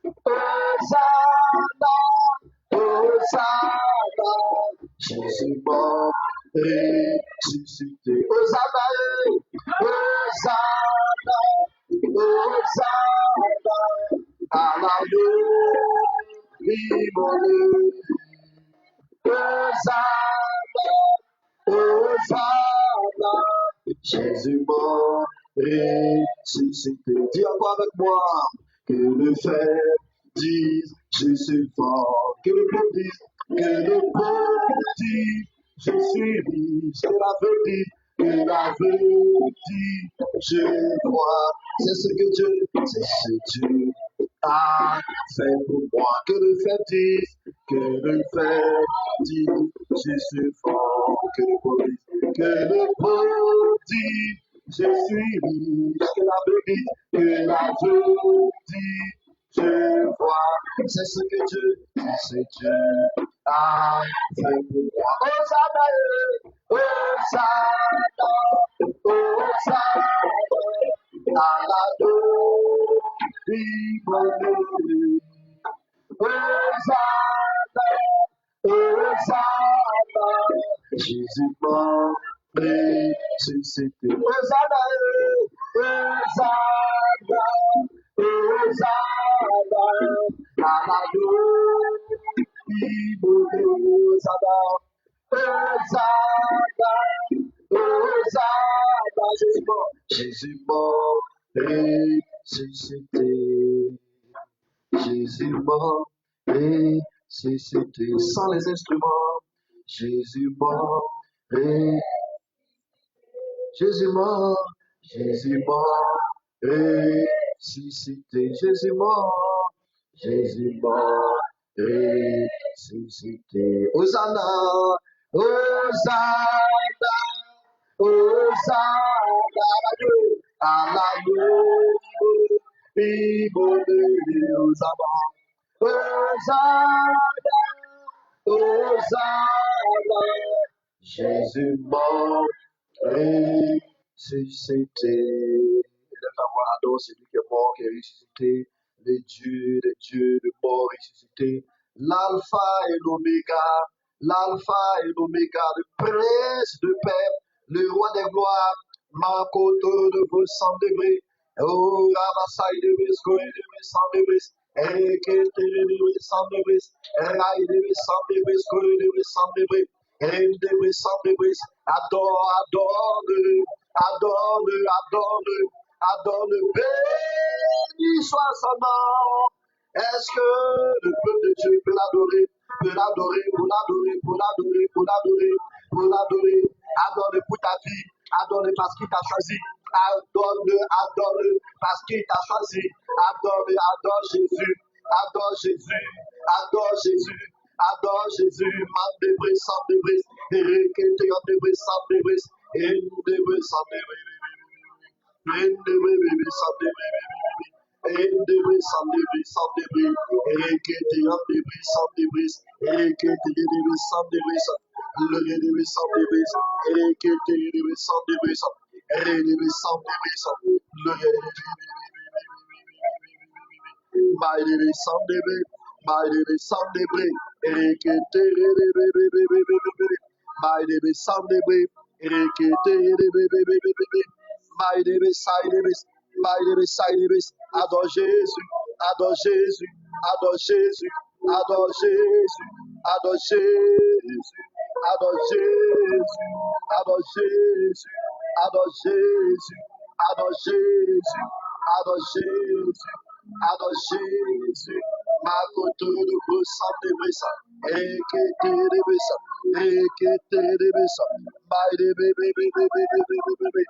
Hosanna, Hosanna, Jésus mort ressuscité. Hosanna, Hosanna, Hosanna, à l'agneau immolé. Hosanna, Hosanna, Jésus mort ressuscité. Dis encore avec moi, que le fer dise, je suis fort, que le peuple dise, que le peuple dise, je suis riche, que l'aveugle dit, que l'aveugle dit, je vois, c'est ce que Dieu a fait pour moi, que le fer dise, je suis fort, que le peuple dise, je suis riche, que l'aveugle dit, je vois, c'est ce que Dieu a fait pour moi. Hosanna, Hosanna, Hosanna, à l'agneau immolé. Hosanna, Hosanna, Jésus mort ressuscité. Hosanna, Hosanna, Hosanna, à l'agneau immolé. Hosanna, Hosanna, Hosanna, Jésus mort ressuscité. Jésus mort ressuscité, sans les instruments. Jésus mort Jésus mort ressuscité. Jésus mort ressuscité. Hosanna, Hosanna, Hosanna, à l'agneau immolé. Hosanna, Hosanna, Hosanna, Jésus mort ressuscité. Élève la voix, adore celui qui est mort, qui est ressuscité, le Dieu, le mort ressuscité, l'alpha et l'oméga, le prince de paix, le roi des gloires, Makoto de vos sang de bris, oh, Ramasai de Vesco et de mes sang de bris, Ekete de mes sang de bris, Rai de mes sang de bris, Kore de mes sang de bris, de mes sang de bris, adore, béni soit son nom. Est-ce que le peuple de Dieu peut l'adorer? Adore-le pour ta vie, adore-le parce qu'il t'a choisi, adore-le parce qu'il t'a choisi, adore Jésus, adore Jésus, man de bris, sans de bris, et sans de bris, et de bris, sans de bris. Adore Jésus, adore Jésus, adore Jésus, adore Jésus, adore Jésus, adore Jésus, adore Jésus, adore Jésus, adore Jésus, adore Jésus, adore Jésus, Makoto de Bossam de Brissa, Ekete de Brissa, Ekete de Brissa, Baby, baby,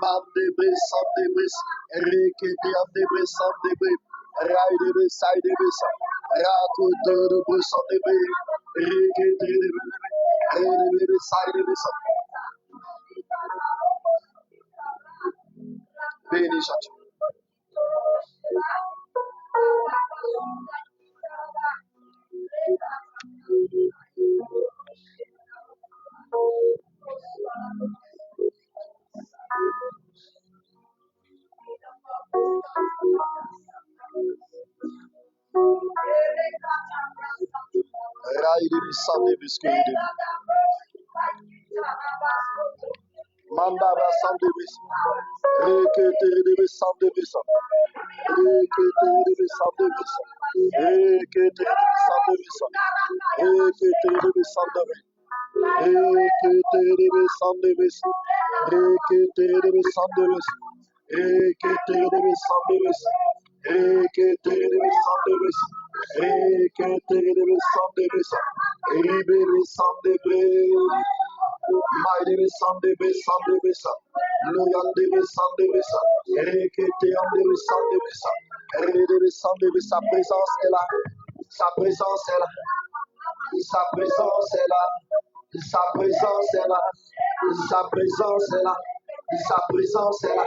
Mam de Brissa, de Brissa, Ekete de Brissa, de Brissa, Rai de Brissa, de Brissa, Rakoto de Brissa, de Brissa, Ekete de Brissa, de Brissa, Béni soit-tu. Raide me Sunday biscuit. Mandara Sunday bis. Rekete de Sunday bis. Rekete de Sunday bis. Rekete de Sunday bis. Rekete de Sunday bis. Rekete de Sunday bis. Rekete de Sunday bis. Rekete de Sunday bis. Rekete de Sunday bis. Rekete de Sunday bis. Ribe de Sunday bis. Mighty be Sunday be Sunday be Loyal be Sunday be Rekete ande be Sunday be Rede be Sunday be sa présence est là. Sa présence est là. Sa présence est là. Sa présence est là. Sa présence est là. Sa présence est là.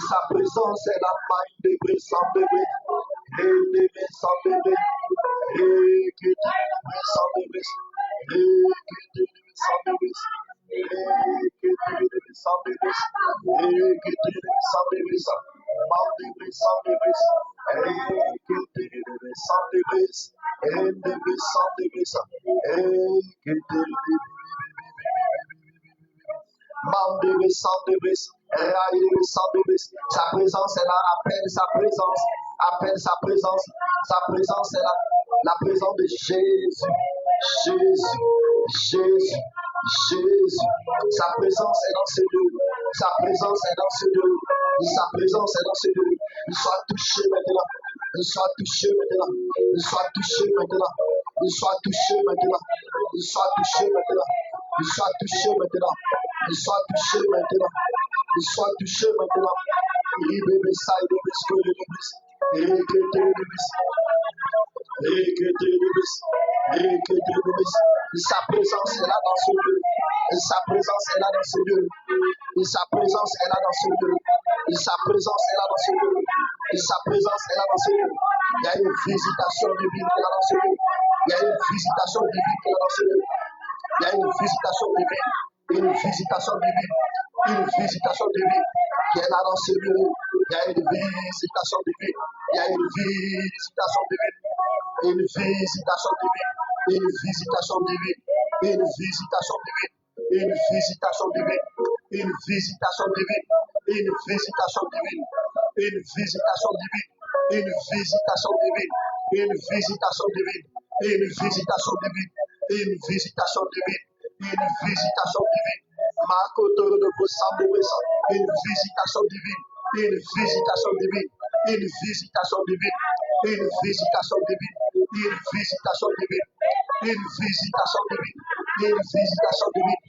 Sa présence est là. Mighty be Sunday be. Rede be Sunday be. Rekete be Sunday be. Rekete be Sunday be. Sa présence est là, appelle sa présence, appelle sa présence, sa présence est là, la présence de Jésus, Jésus, Jésus, Jésus, sa présence est dans ces lieux, sa présence est dans ces lieux, sa présence est dans ces lieux, il soit touché maintenant, il soit touché maintenant, il soit touché maintenant, il soit touché maintenant, il soit touché maintenant, il soit touché maintenant, il soit touché maintenant, il soit touché maintenant, il bébé ça, il bébé ce que le sa présence est là dans ce lieu. Sa présence est là dans ce lieu. Sa présence est là dans ce lieu. Sa présence est là dans ce lieu. Sa présence est là dans ce lieu. Il y a une visitation divine qui est là dans ce lieu. Il y a une visitation divine qui est là dans ce lieu. Il y a une visitation divine. Une visitation divine. Une visitation divine qui est là dans ce lieu. Il y a une visitation divine. Il y a une visitation divine. Une visitation divine. Une visitation divine. Une visitation divine. Une visitation divine. Une visitation divine. Une visitation divine. Une visitation divine. Une visitation divine. Une visitation divine. Une visitation divine. Une visitation divine. Une visitation divine. Makotoro de Bossam de Bessa. Une visitation divine. Une visitation divine. Une visitation divine. Une visitation divine. Une visitation divine. Une visitation divine. Une visitation divine.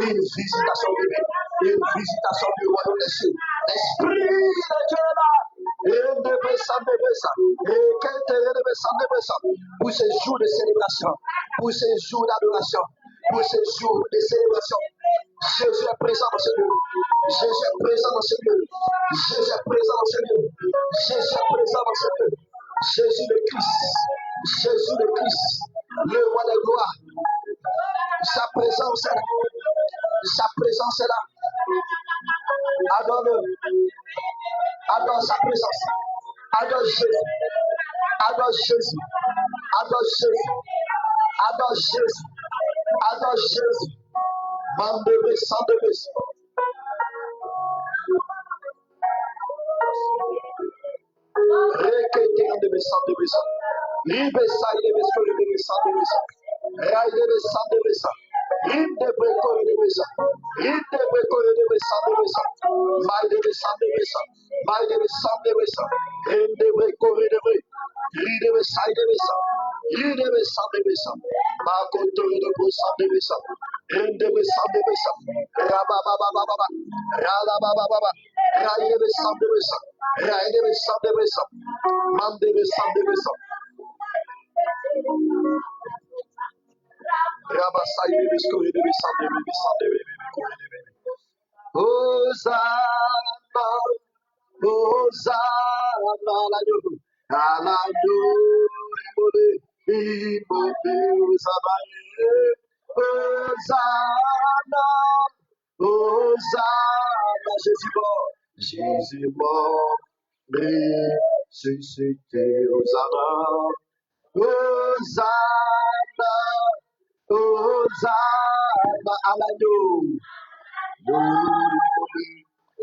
Une visitation divine. Une visitation du royaume des cieux. L'esprit de Dieu est là. Pour ces jours de célébration, pour ces jours d'adoration, pour ces jours de célébration, Jésus est présent dans ce lieu. Jésus est présent dans ce lieu. Jésus est présent dans ce lieu. Jésus est présent dans ce lieu. Jésus le Christ. Jésus le Christ. Le roi de gloire. Sa présence est là. Sa présence est là. Adore-le. Adore sa présence. Adore Jésus. Adore Jésus. Adore Jésus. Adore Jésus. Adore Jésus. Mandebe Sandebe. Rekete Andebe Sandebe. Libe Sandebe Sandebe. Raidebe Sandebe. Inde Bekore de Besa. Inde Bekore de Sandebe. Maidebe Sandebe. Maidebe Sandebe. Inde Bekore de Besa. Ridebe Sandebe. Ridebe Sandebe. Makotoro de Sandebe. Inde Sandebe. Rabababa. Ralababa. Raidebe Sandebe. Raidebe Sandebe. Mandebe Sandebe. Hosanna, Hosanna, Hosanna, Hosanna, Jésus mort, ressuscité, Hosanna, Hosanna, Hosanna à l'agneau.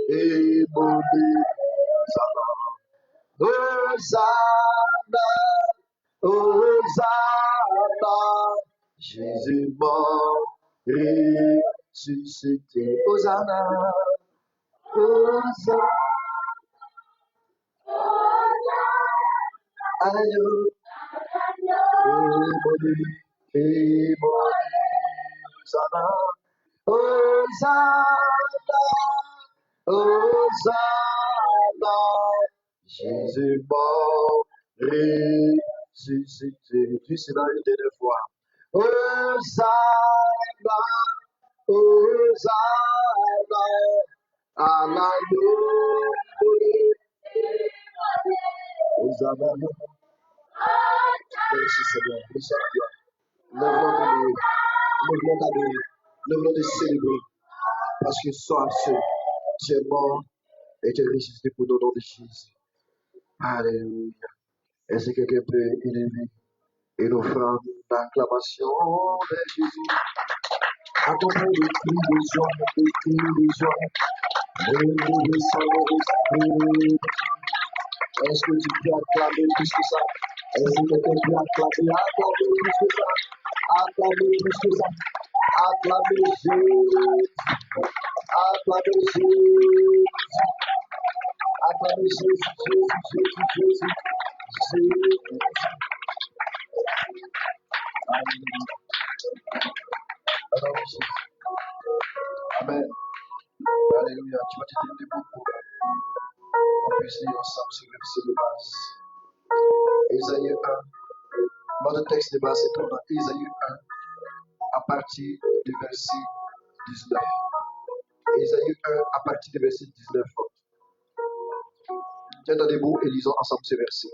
Et mon Hosanna, Hosanna, Jésus mort, ressuscité. Hosanna, Hosanna, agneau. Et mon Hosanna, Hosanna, Hosanna, Jésus mort, ressuscité. Tu seras une dernière fois. Hosanna, Hosanna, à l'agneau. Hosanna. Merci Seigneur, merci Seigneur. Lève-nous d'admirer, lève-nous d'admirer, lève-nous de célébrer. Parce que sois seul, tu es mort et tu es ressuscité pour le nom de Jésus. Alléluia. Est-ce que quelqu'un peut élever une offrande d'acclamation vers Jésus? Accompagné de cris de joie, de cris de joie. Réveillez son esprit. Est-ce que tu peux acclamer plus que ça? Est-ce que quelqu'un peut acclamer? Acclamer plus que ça. Acclamer plus que ça. Acclamer Jésus. Acclamer Jésus. Acclamer Jésus, Jésus, Jésus, Jésus. Jésus. Amen. Alléluia. Tu vas te dire debout pour qu'on puisse lire ensemble ce verset de base. Ésaïe 1. Notre texte de base est dans Ésaïe 1 à partir du verset 19. Ésaïe 1 à partir du verset 19. Tiens debout et lisons ensemble ce verset.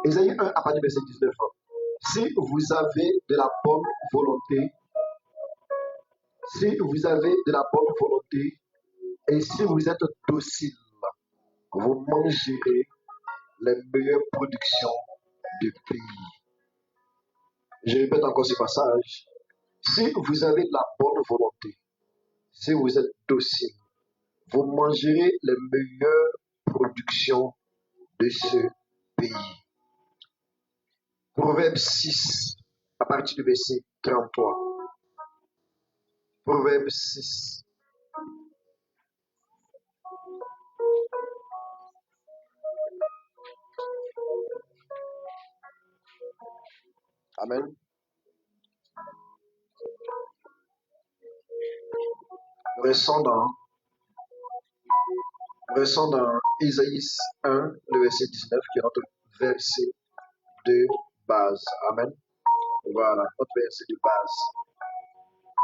Ésaïe 1 à partir du verset 19. Si vous avez de la bonne volonté, si vous avez de la bonne volonté et si vous êtes docile, vous mangerez les meilleures productions du pays. Je répète encore ce passage. Si vous avez de la bonne volonté, si vous êtes docile, vous mangerez les meilleures productions de ce pays. Proverbe 6, à partir du verset 33. Proverbe 6. Amen. Restons dans Isaïe 1, le verset 19, qui est notre verset de base. Amen. Voilà, notre verset de base.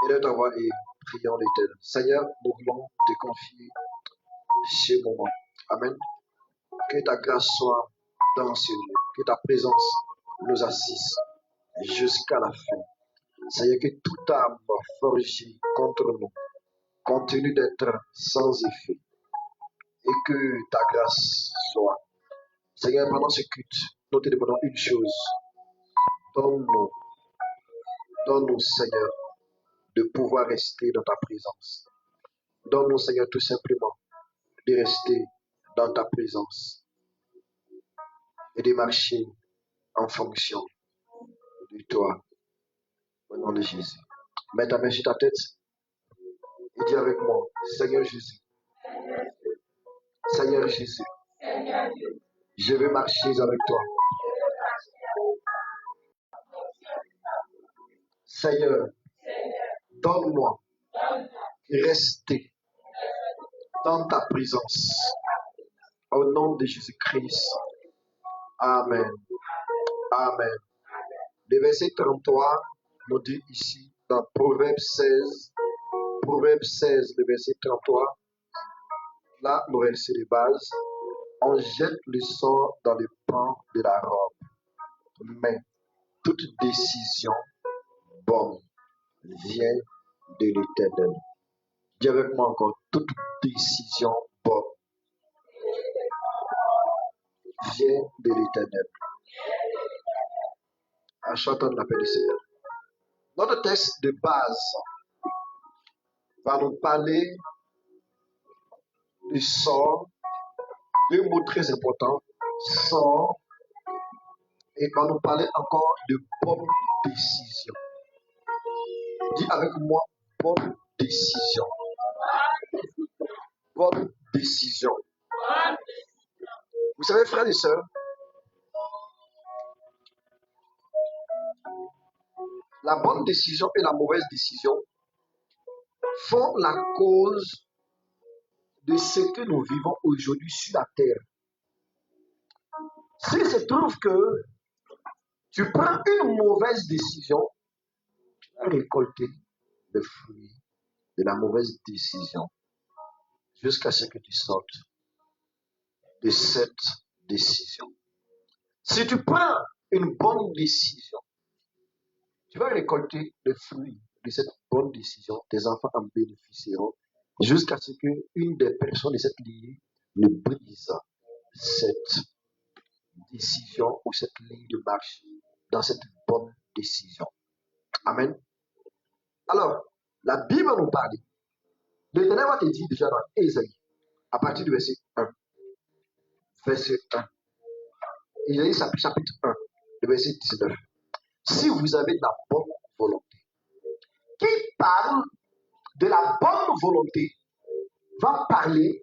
Élève ta voix et prions l'Éternel. Seigneur, nous voulons te confier ce moment. Amen. Que ta grâce soit dans ce lieu. Que ta présence nous assiste jusqu'à la fin. Seigneur, que toute âme forgée contre nous continue d'être sans effet. Et que ta grâce soit. Seigneur, pendant ce culte, nous te demandons une chose. Donne-nous, Seigneur, de pouvoir rester dans ta présence. Donne-nous, Seigneur, tout simplement, de rester dans ta présence et de marcher en fonction de toi. Au nom de Jésus. Mets ta main sur ta tête et dis avec moi, Seigneur Jésus, Seigneur Jésus, je veux marcher avec toi. Seigneur, donne-moi de rester dans ta présence. Au nom de Jésus-Christ. Amen. Amen. Le verset 33 nous dit ici dans Proverbe 16, le verset 33, là, le verset de base, on jette le sort dans le pan de la robe. Mais toute décision bonne vient de l'Éternel. Dis avec moi encore, toute décision bonne vient de l'Éternel. En chantant l'appel du Seigneur. Notre texte de base va nous parler du sort, deux mots très importants, sort, et va nous parler encore de bonne décision. Dis avec moi, bonne décision. Bonne décision. Vous savez, frères et sœurs, la bonne décision et la mauvaise décision font la cause de ce que nous vivons aujourd'hui sur la terre. S'il se trouve que tu prends une mauvaise décision, tu vas récolter le fruit de la mauvaise décision jusqu'à ce que tu sortes de cette décision. Si tu prends une bonne décision, tu vas récolter le fruit de cette bonne décision. Tes enfants en bénéficieront jusqu'à ce qu'une des personnes de cette lignée ne brise cette décision ou cette ligne de marche dans cette bonne décision. Amen. Alors, la Bible nous parle. L'Éternel va te dire déjà dans Ésaïe, à partir du verset 1. Verset 1. Ésaïe chapitre 1, le verset 19. Si vous avez de la bonne volonté, qui parle de la bonne volonté va parler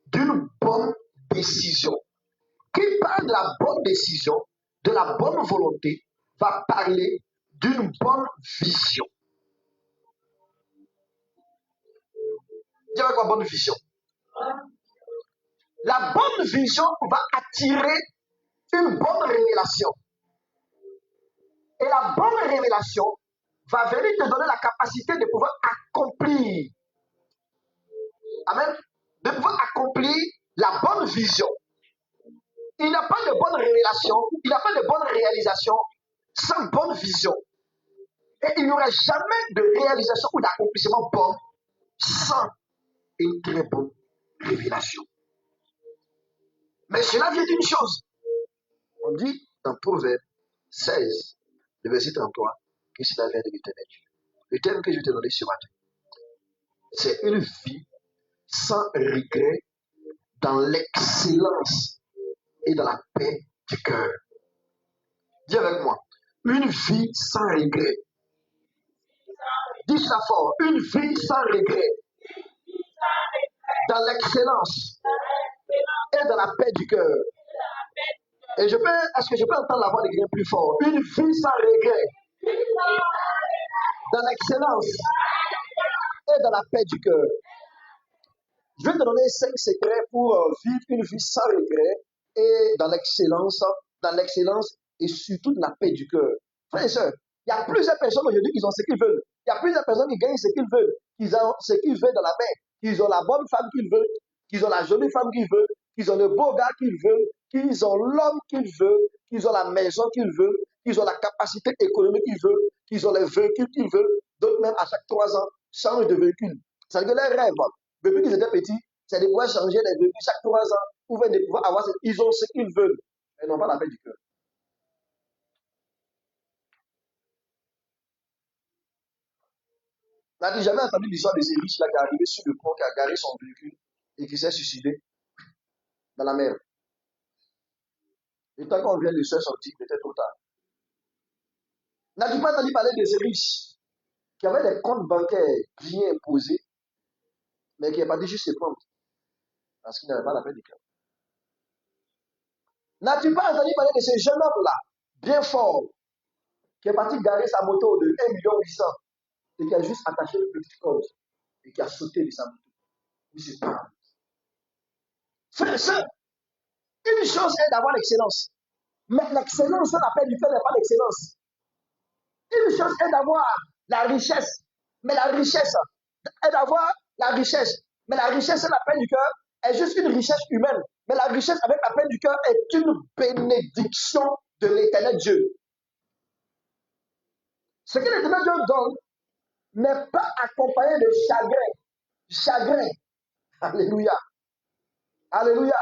d'une bonne décision. Qui parle de la bonne décision, de la bonne volonté, va parler d'une bonne vision. Dis avec quoi bonne vision? La bonne vision va attirer une bonne révélation. Et la bonne révélation va venir te donner la capacité de pouvoir accomplir. Amen. De pouvoir accomplir la bonne vision. Il n'y a pas de bonne révélation, il n'y a pas de bonne réalisation sans bonne vision. Et il n'y aura jamais de réalisation ou d'accomplissement bon sans une très bonne révélation. Mais cela vient d'une chose. On dit dans Proverbe 16, le verset 33, que cela vient de l'Éternel Dieu. Le thème que je vais te donner ce matin, c'est une vie sans regret dans l'excellence et dans la paix du cœur. Dis avec moi, une vie sans regret. Dis ça fort, une vie sans regret dans l'excellence et dans la paix du cœur. Et est-ce que je peux entendre la voix de quelqu'un plus fort? Une vie sans regret dans l'excellence et dans la paix du cœur. Je vais te donner 5 secrets pour vivre une vie sans regret et dans l'excellence et surtout dans la paix du cœur. Frères et sœurs, il y a plusieurs personnes aujourd'hui qui ont ce qu'ils veulent. Il y a plusieurs personnes qui gagnent ce qu'ils veulent. Ils ont ce qu'ils veulent dans la main. Ils ont la bonne femme qu'ils veulent. Qu'ils ont la jolie femme qu'ils veulent. Qu'ils ont le beau gars qu'ils veulent. Qu'ils ont l'homme qu'ils veulent. Qu'ils ont la maison qu'ils veulent. Qu'ils ont la capacité économique qu'ils veulent. Qu'ils ont les véhicules qu'ils veulent. D'autres même à chaque 3 ans changent de véhicule. C'est que leurs rêves, depuis qu'ils étaient petits, c'est de pouvoir changer les véhicules chaque 3 ans. Ou de pouvoir avoir. Ils ont ce qu'ils veulent. Mais ils n'ont pas la paix du cœur. N'as-tu jamais entendu l'histoire de ces riches-là qui est arrivé sur le pont, qui a garé son véhicule et qui s'est suicidé dans la mer? Et tant qu'on vient de se sortir, il était trop tard. N'as-tu pas entendu parler de ces riches qui avaient des comptes bancaires bien imposés, mais qui est parti juste se prendre parce qu'il n'avait pas la paix du cœur? N'as-tu pas entendu parler de ce jeune homme-là, bien fort, qui est parti garer sa moto de 1,8 million et qui a juste attaché une petite corde et qui a sauté de sa moto? Il se prend. Frère et sœur, une chose est d'avoir l'excellence. Mais l'excellence sans la paix du cœur n'est pas l'excellence. Une chose est d'avoir la richesse. Mais la richesse est d'avoir la richesse. Mais la richesse sans la paix du cœur est juste une richesse humaine. Mais la richesse avec la paix du cœur est une bénédiction de l'Éternel Dieu. Ce que l'Éternel Dieu donne n'est pas accompagné de chagrin. Chagrin. Alléluia. Alléluia.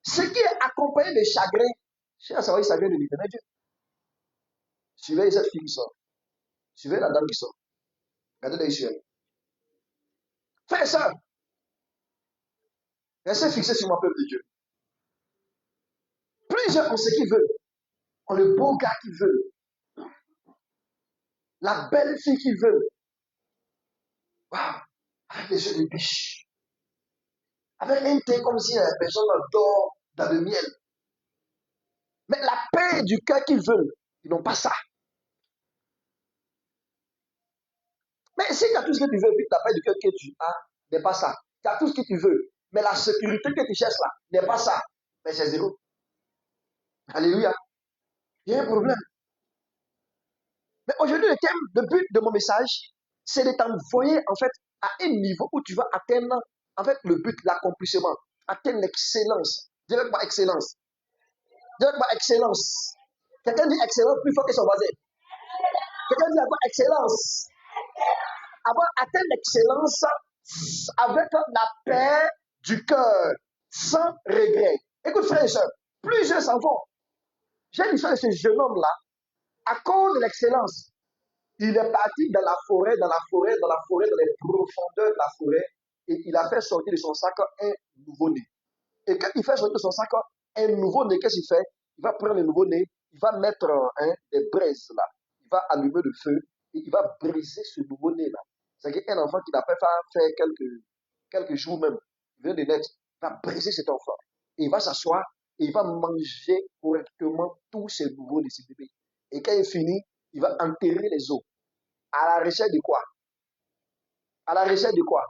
Ce qui est accompagné de chagrin, c'est à savoir le chagrin de l'Éternel Dieu. Suivez cette fille, ça. Suivez la dame qui sort. Regardez les yeux. Frère et soeur, restez fixés sur mon peuple de Dieu. Plusieurs ont ce qu'ils veulent. Ont le beau gars qu'ils veulent. La belle fille qu'ils veulent. Waouh! Avec les yeux de biche. Avec un teint comme si la personne dort dans le miel. Mais la paix du cœur qu'ils veulent, ils n'ont pas ça. Mais si tu as tout ce que tu veux, puis la paix du cœur que tu as, n'est pas ça. Tu as tout ce que tu veux. Mais la sécurité que tu cherches là, n'est pas ça. Mais c'est zéro. Alléluia. Il y a un problème. Mais aujourd'hui, le but de mon message, c'est de t'envoyer en fait à un niveau où tu vas atteindre en fait le but, l'accomplissement, atteindre l'excellence. Dis-moi excellence. Dis-moi excellence. Quelqu'un dit excellence plus fort que son voisin. Quelqu'un dit encore excellence. Avoir atteint l'excellence avec la paix du cœur, sans regret. Écoute, frère et soeur, plusieurs s'en vont. J'ai l'histoire de ce jeune homme-là, à cause de l'excellence. Il est parti dans la forêt, dans les profondeurs de la forêt, et il a fait sortir de son sac un nouveau-né. Et quand il fait sortir de son sac un nouveau-né, qu'est-ce qu'il fait? Il va prendre le nouveau-né, il va mettre des braises là, il va allumer le feu, et il va briser ce nouveau-né là. C'est un enfant qui n'a pas fait quelques jours même, il vient de naître, il va briser cet enfant. Et il va s'asseoir, et il va manger correctement tous ces nouveaux-nés, ces bébés. Et quand il finit, il va enterrer les os. À la recherche de quoi? À la recherche de quoi?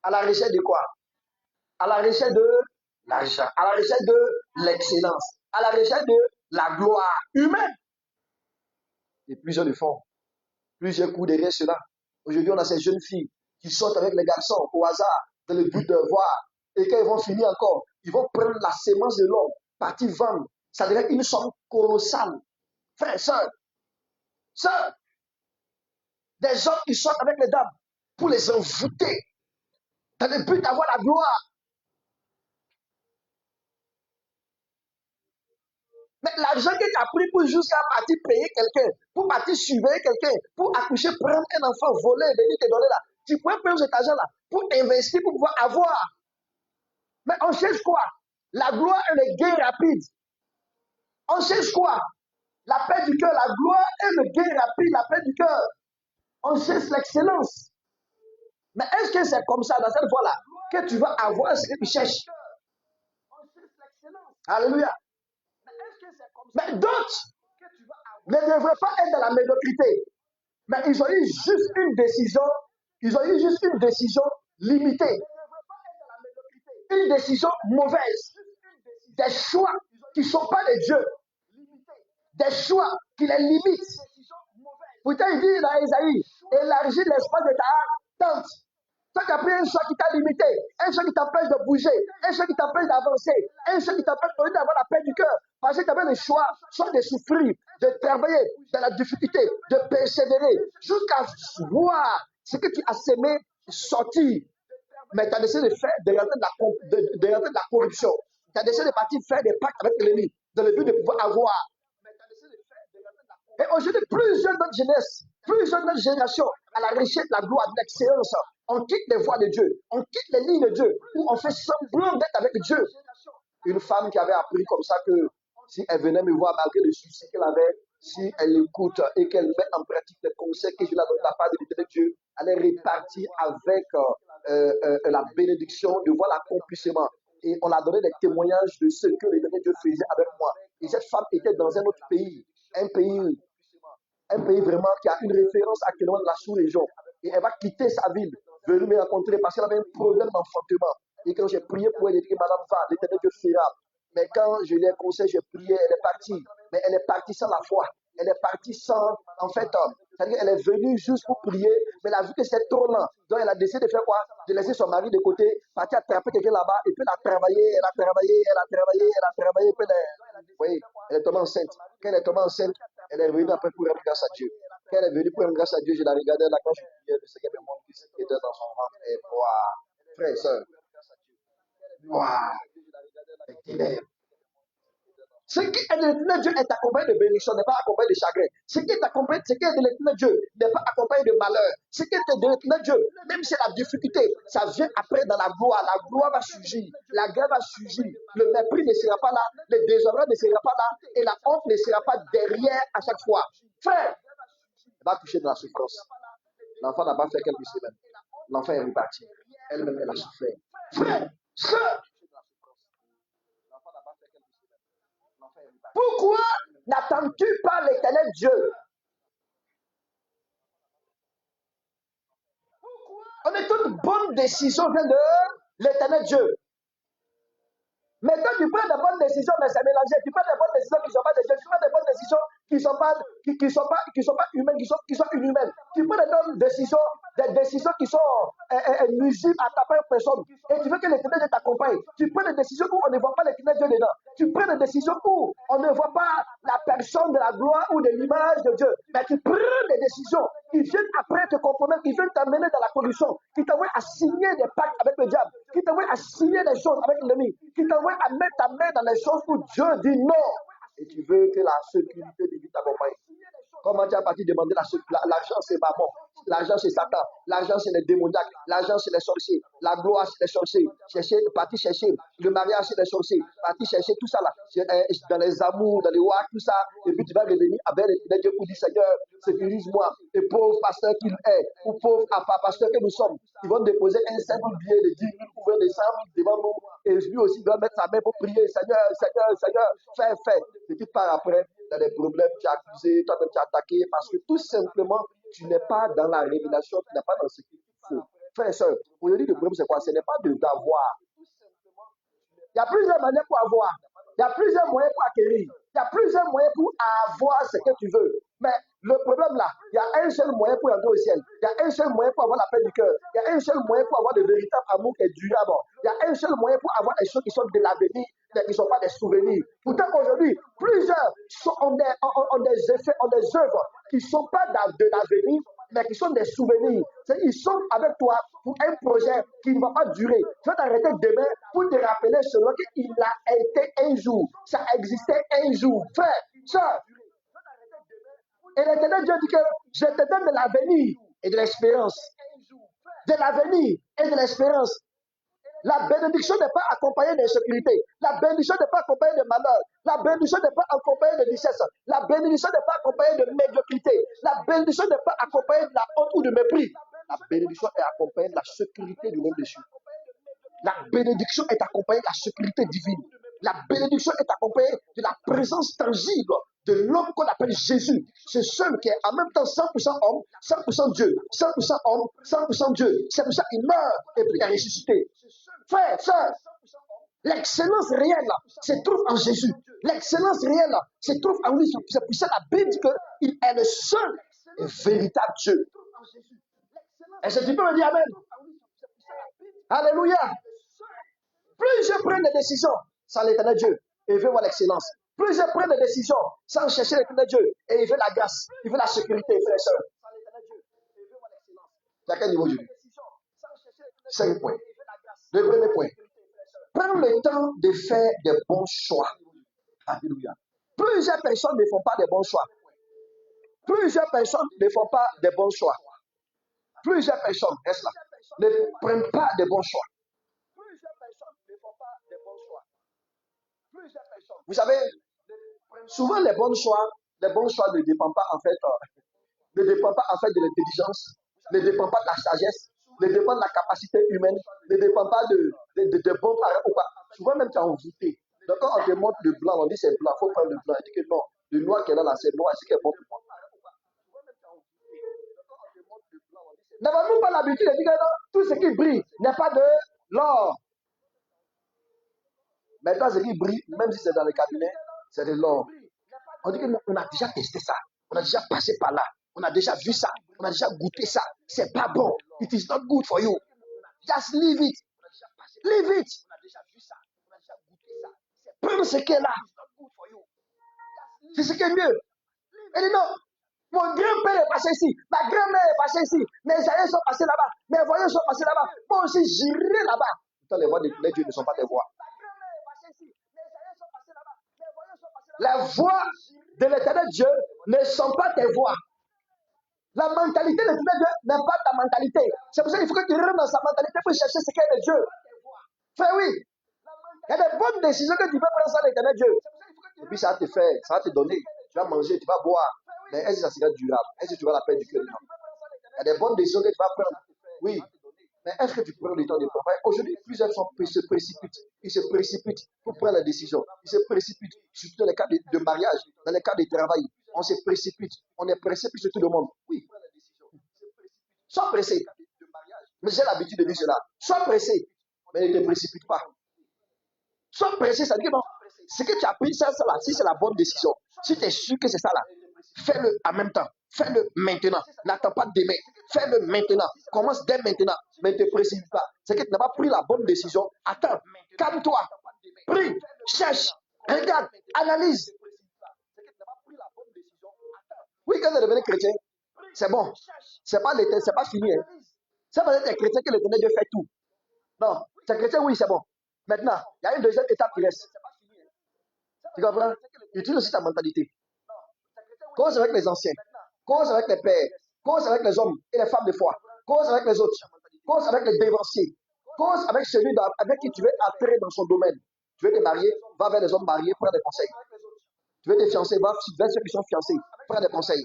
À la recherche de quoi? À la recherche de l'argent, à la recherche de l'excellence, à la recherche de la gloire humaine. Et plusieurs le font. Plusieurs coups derrière cela. Aujourd'hui, on a ces jeunes filles qui sortent avec les garçons au hasard dans le but de voir. Et quand ils vont finir encore, ils vont prendre la sémence de l'homme, partir vendre. Ça devient une somme colossale. Frère, sœur, des hommes qui sortent avec les dames pour les envoûter dans le but d'avoir la gloire. Mais l'argent que tu as pris pour jusqu'à partir payer quelqu'un, pour partir surveiller quelqu'un, pour accoucher, prendre un enfant, voler, venir te donner là, tu pourrais prendre cet argent-là pour investir, pour pouvoir avoir. Mais on cherche quoi? La gloire et le gain rapide. On cherche quoi? La paix du cœur, la gloire et le gain rapide, la paix du cœur. On cherche l'excellence. Mais est-ce que c'est comme ça, dans cette voie-là, que tu vas avoir ce que tu cherches? Alléluia. Mais d'autres ne devraient pas être dans la médiocrité. Mais ils ont eu juste une décision. Ils ont eu juste une décision limitée. Une décision mauvaise. Des choix qui ne sont pas de Dieu. Des choix qui les limitent. Pourtant, il dit dans Isaïe, élargis l'espace de ta tente. Toi, tu as pris un choix qui t'a limité, un choix qui t'empêche de bouger, un choix qui t'empêche d'avancer, un choix qui t'empêche d'avoir la paix du cœur. Parce que tu avais le choix, soit de souffrir, de travailler dans la difficulté, de persévérer, jusqu'à voir ce que tu as semé sortir. Mais tu as décidé de faire, de rentrer de la corruption. Tu as décidé de partir faire des pactes avec l'ennemi, dans le but de pouvoir avoir. Et aujourd'hui, plusieurs d'autres jeunesse, plusieurs d'autres générations, à la recherche de la gloire, de l'excellence, on quitte les voies de Dieu, on quitte les lignes de Dieu, où on fait semblant d'être avec Dieu. Une femme qui avait appris comme ça que si elle venait me voir malgré le souci qu'elle avait, si elle écoute et qu'elle met en pratique les conseils que je lui ai donné de la part de l'éternel Dieu, elle est répartie avec la bénédiction de voir l'accomplissement. Et on a donné des témoignages de ce que l'éternel Dieu faisait avec moi. Et cette femme était dans un autre pays, un pays vraiment qui a une référence actuellement dans la sous-région. Et elle va quitter sa ville, venir me rencontrer parce qu'elle avait un problème d'enfantement. Et quand j'ai prié pour elle, elle dit, Madame, va, l'éternel Dieu fera. Mais quand je lui ai conseillé, j'ai prié, elle est partie. Mais elle est partie sans la foi. Elle est partie sans, en fait, c'est-à-dire qu'elle est venue juste pour prier, mais elle a vu que c'était trop lent. Donc elle a décidé de faire quoi? De laisser son mari de côté, partir attraper quelqu'un là-bas, et puis elle a travaillé, elle a travaillé, elle a travaillé, elle a travaillé, puis vous voyez, elle est tombée enceinte. Quand elle est tombée enceinte, elle est revenue après pour rendre grâce à Dieu. Quand elle est venue pour rendre grâce à Dieu, je la regardais là quand je priais, le Seigneur me montre qui était dans son ventre, et wow, frère et soeur, wow, les ténèbres. Ce qui est de l'éternel Dieu est accompagné de bénédiction, n'est pas accompagné de chagrin. Ce qui est accompagné, ce qui est de l'éternel Dieu n'est pas accompagné de malheur. Ce qui est de l'éternel Dieu, même si la difficulté, ça vient après dans la gloire. La gloire va surgir, la grâce va surgir. Le mépris ne sera pas là, le déshonneur ne sera pas là, et la honte ne sera pas derrière à chaque fois. Frère, elle va toucher de la souffrance. L'enfant n'a pas fait quelques semaines. L'enfant est reparti. Elle-même, elle a souffert. Frère, sœur, pourquoi n'attends-tu pas l'éternel Dieu? On est toute bonne décision vient de l'éternel Dieu. Mais quand tu prends de bonnes décisions, mais c'est mélangé. Tu prends des bonnes décisions qui ne sont pas de Dieu. Tu prends des bonnes décisions qui ne sont pas, humaines, qui sont inhumaines. Tu prends des bonnes décisions, qui sont nuisibles à ta propre personne. Et tu veux que l'éternel Dieu t'accompagne. Tu prends des décisions où on ne voit pas l'éternel Dieu dedans. Tu prends des décisions où on ne voit pas la personne de la gloire ou de l'image de Dieu. Mais tu prends des décisions qui viennent après te compromettre, qui viennent t'amener dans la corruption, qui t'envoient à signer des pactes avec le diable, qui t'envoient à signer des choses avec l'ennemi, qui t'envoient à mettre ta main dans les choses où Dieu dit non. Et tu veux que la sécurité divine t'accompagne. Comment tu as parti demander l'argent, c'est maman. L'argent, c'est Satan. L'argent, c'est les démoniaques. L'argent, c'est les sorciers. La gloire, c'est les sorciers. Parti chercher le mariage, c'est les sorciers. Parti chercher tout ça là. Dans les amours, dans les rois, tout ça. Et puis tu vas revenir avec les dieux pour dire Seigneur, sécurise-moi. Et pauvre pasteur qu'il est, ou pauvre pasteur que nous sommes, ils vont déposer un simple billet de 10 000 ou 20 de 100 000 devant nous. Et lui aussi doit mettre sa main pour prier. Seigneur, Seigneur, Seigneur, fais. Et tu pars après dans des problèmes, tu as accusé, toi-même tu as attaqué, parce que tout simplement, tu n'es pas dans la révélation, tu n'es pas dans ce qu'il faut. Frères et sœurs, aujourd'hui, le problème, c'est quoi? Ce n'est pas d'avoir. Il y a plusieurs manières pour avoir. Il y a plusieurs moyens pour acquérir. Il y a plusieurs moyens pour avoir ce que tu veux. Mais le problème là, il y a un seul moyen pour entrer au ciel. Il y a un seul moyen pour avoir la paix du cœur. Il y a un seul moyen pour avoir le véritable amour qui est durable. Il y a un seul moyen pour avoir les choses qui sont de l'avenir, mais qui ne sont pas des souvenirs. Pourtant, aujourd'hui, plusieurs ont des effets, ont des œuvres qui ne sont pas de l'avenir, mais qui sont des souvenirs. Ils sont avec toi pour un projet qui ne va pas durer. Tu vas t'arrêter demain pour te rappeler seulement qu'il a été un jour. Ça existait un jour. Frère, soeur. Et l'éternel Dieu dit que je te donne de l'avenir et de l'espérance. De l'avenir et de l'espérance. La bénédiction n'est pas accompagnée d'insécurité. La bénédiction n'est pas accompagnée de malheur. La bénédiction n'est pas accompagnée de richesse. La bénédiction n'est pas accompagnée de médiocrité. La bénédiction n'est pas accompagnée de la honte ou du mépris. La bénédiction est accompagnée de la sécurité du nom de Jésus. La bénédiction est accompagnée de la sécurité divine. La bénédiction est accompagnée de la présence tangible de l'homme qu'on appelle Jésus. C'est celui qui est en même temps 100% homme, 100% Dieu. 100% homme, 100% Dieu. C'est pour ça qu'il meurt et puis il est ressuscité. Frère, sœur, l'excellence réelle se trouve en Jésus. L'excellence réelle se trouve en lui. C'est pour ça la Bible dit qu'il est le seul et véritable Dieu. Est-ce que tu peux me dire Amen? Alléluia. Plus je prends des décisions sans l'éternel Dieu et veut voir l'excellence. Plus je prends des décisions sans chercher l'éternel Dieu et il veut la grâce, il veut la sécurité, frère et soeur. C'est à quel niveau aujourd'hui? 5 points. Le premier point. Prends le temps de faire des bons choix. Alléluia. Plusieurs personnes ne font pas de bons choix. Plusieurs personnes ne font pas de bons choix. Plusieurs personnes, reste là, ne prennent pas de bons choix. Vous savez, souvent les bons choix ne dépendent pas en fait, de l'intelligence, ne dépendent pas de la sagesse, ne dépendent pas de la capacité humaine, ne dépendent pas de bons parents ou pas. Souvent même tu es envoûté. Donc quand on te montre le blanc, on dit c'est blanc, il faut prendre le blanc. On dit que non, le noir qui est là, c'est noir, c'est ce qui est bon pour moi. N'avons-nous pas l'habitude de dire que non, tout ce qui brille n'est pas de l'or. Maintenant, ce qui brille, même si c'est dans le cabinet, c'est de l'or. On dit que non, on a déjà testé ça. On a déjà passé par là. On a déjà vu ça. On a déjà goûté ça. C'est pas bon. It is not good for you. Just leave it. Leave it. Prends ce qui est là. C'est ce qui est mieux. Elle dit non. Mon grand-père est passé ici. Ma grand-mère est passée ici. Mes aïeux sont passés là-bas. Mes voisins sont passés là-bas. Moi aussi, j'irai là-bas. Pourtant, les voix de Dieu ne sont pas des voix. Les voies de l'éternel Dieu ne sont pas tes voies. La mentalité de l'éternel Dieu n'est pas ta mentalité. C'est pour ça qu'il faut que tu rentres dans sa mentalité pour chercher ce qu'est de Dieu. Frère, oui. Il y a des bonnes décisions que tu peux prendre sans l'éternel Dieu. Et puis ça va te faire, ça va te donner. Tu vas manger, tu vas boire. Mais est-ce que ça sera durable? Est-ce que tu vas la paix du cœur? Il y a des bonnes décisions que tu vas prendre. Oui. Mais est-ce que tu prends le temps de prendre? Aujourd'hui, plusieurs se précipitent. Ils se précipitent pour prendre la décision. Ils se précipitent, surtout dans les cas de mariage, dans les cas de travail. On se précipite. On est pressé plus sur tout le monde. Oui. Sois pressé. Mais j'ai l'habitude de dire cela. Sois pressé, mais ne te précipite pas. Sois pressé, ça dit que non. Ce que tu as pris, c'est ça là. Si c'est la bonne décision, si tu es sûr que c'est ça là, fais-le en même temps. Fais-le maintenant. N'attends pas demain. Fais-le maintenant. Commence dès maintenant. Mais ne te précipite pas. C'est que tu n'as pas pris la bonne décision. Attends. Calme-toi. Prie. Cherche. Regarde. Analyse. Oui, quand tu es devenu chrétien, c'est bon. C'est pas fini. Hein. C'est pas être chrétien que l'éternel Dieu fait tout. Non. Tu es chrétien, oui, c'est bon. Maintenant, il y a une deuxième étape qui reste. Tu comprends? Utilise aussi ta mentalité. Cause avec les anciens. Cause avec les pères. Cause avec les hommes et les femmes de foi. Cause avec les autres. Cause avec les dévanciers. Cause avec celui avec qui tu veux entrer dans son domaine. Tu veux te marier, va vers les hommes mariés, prends des conseils. Tu veux te fiancer, va vers ceux qui sont fiancés, prends des conseils.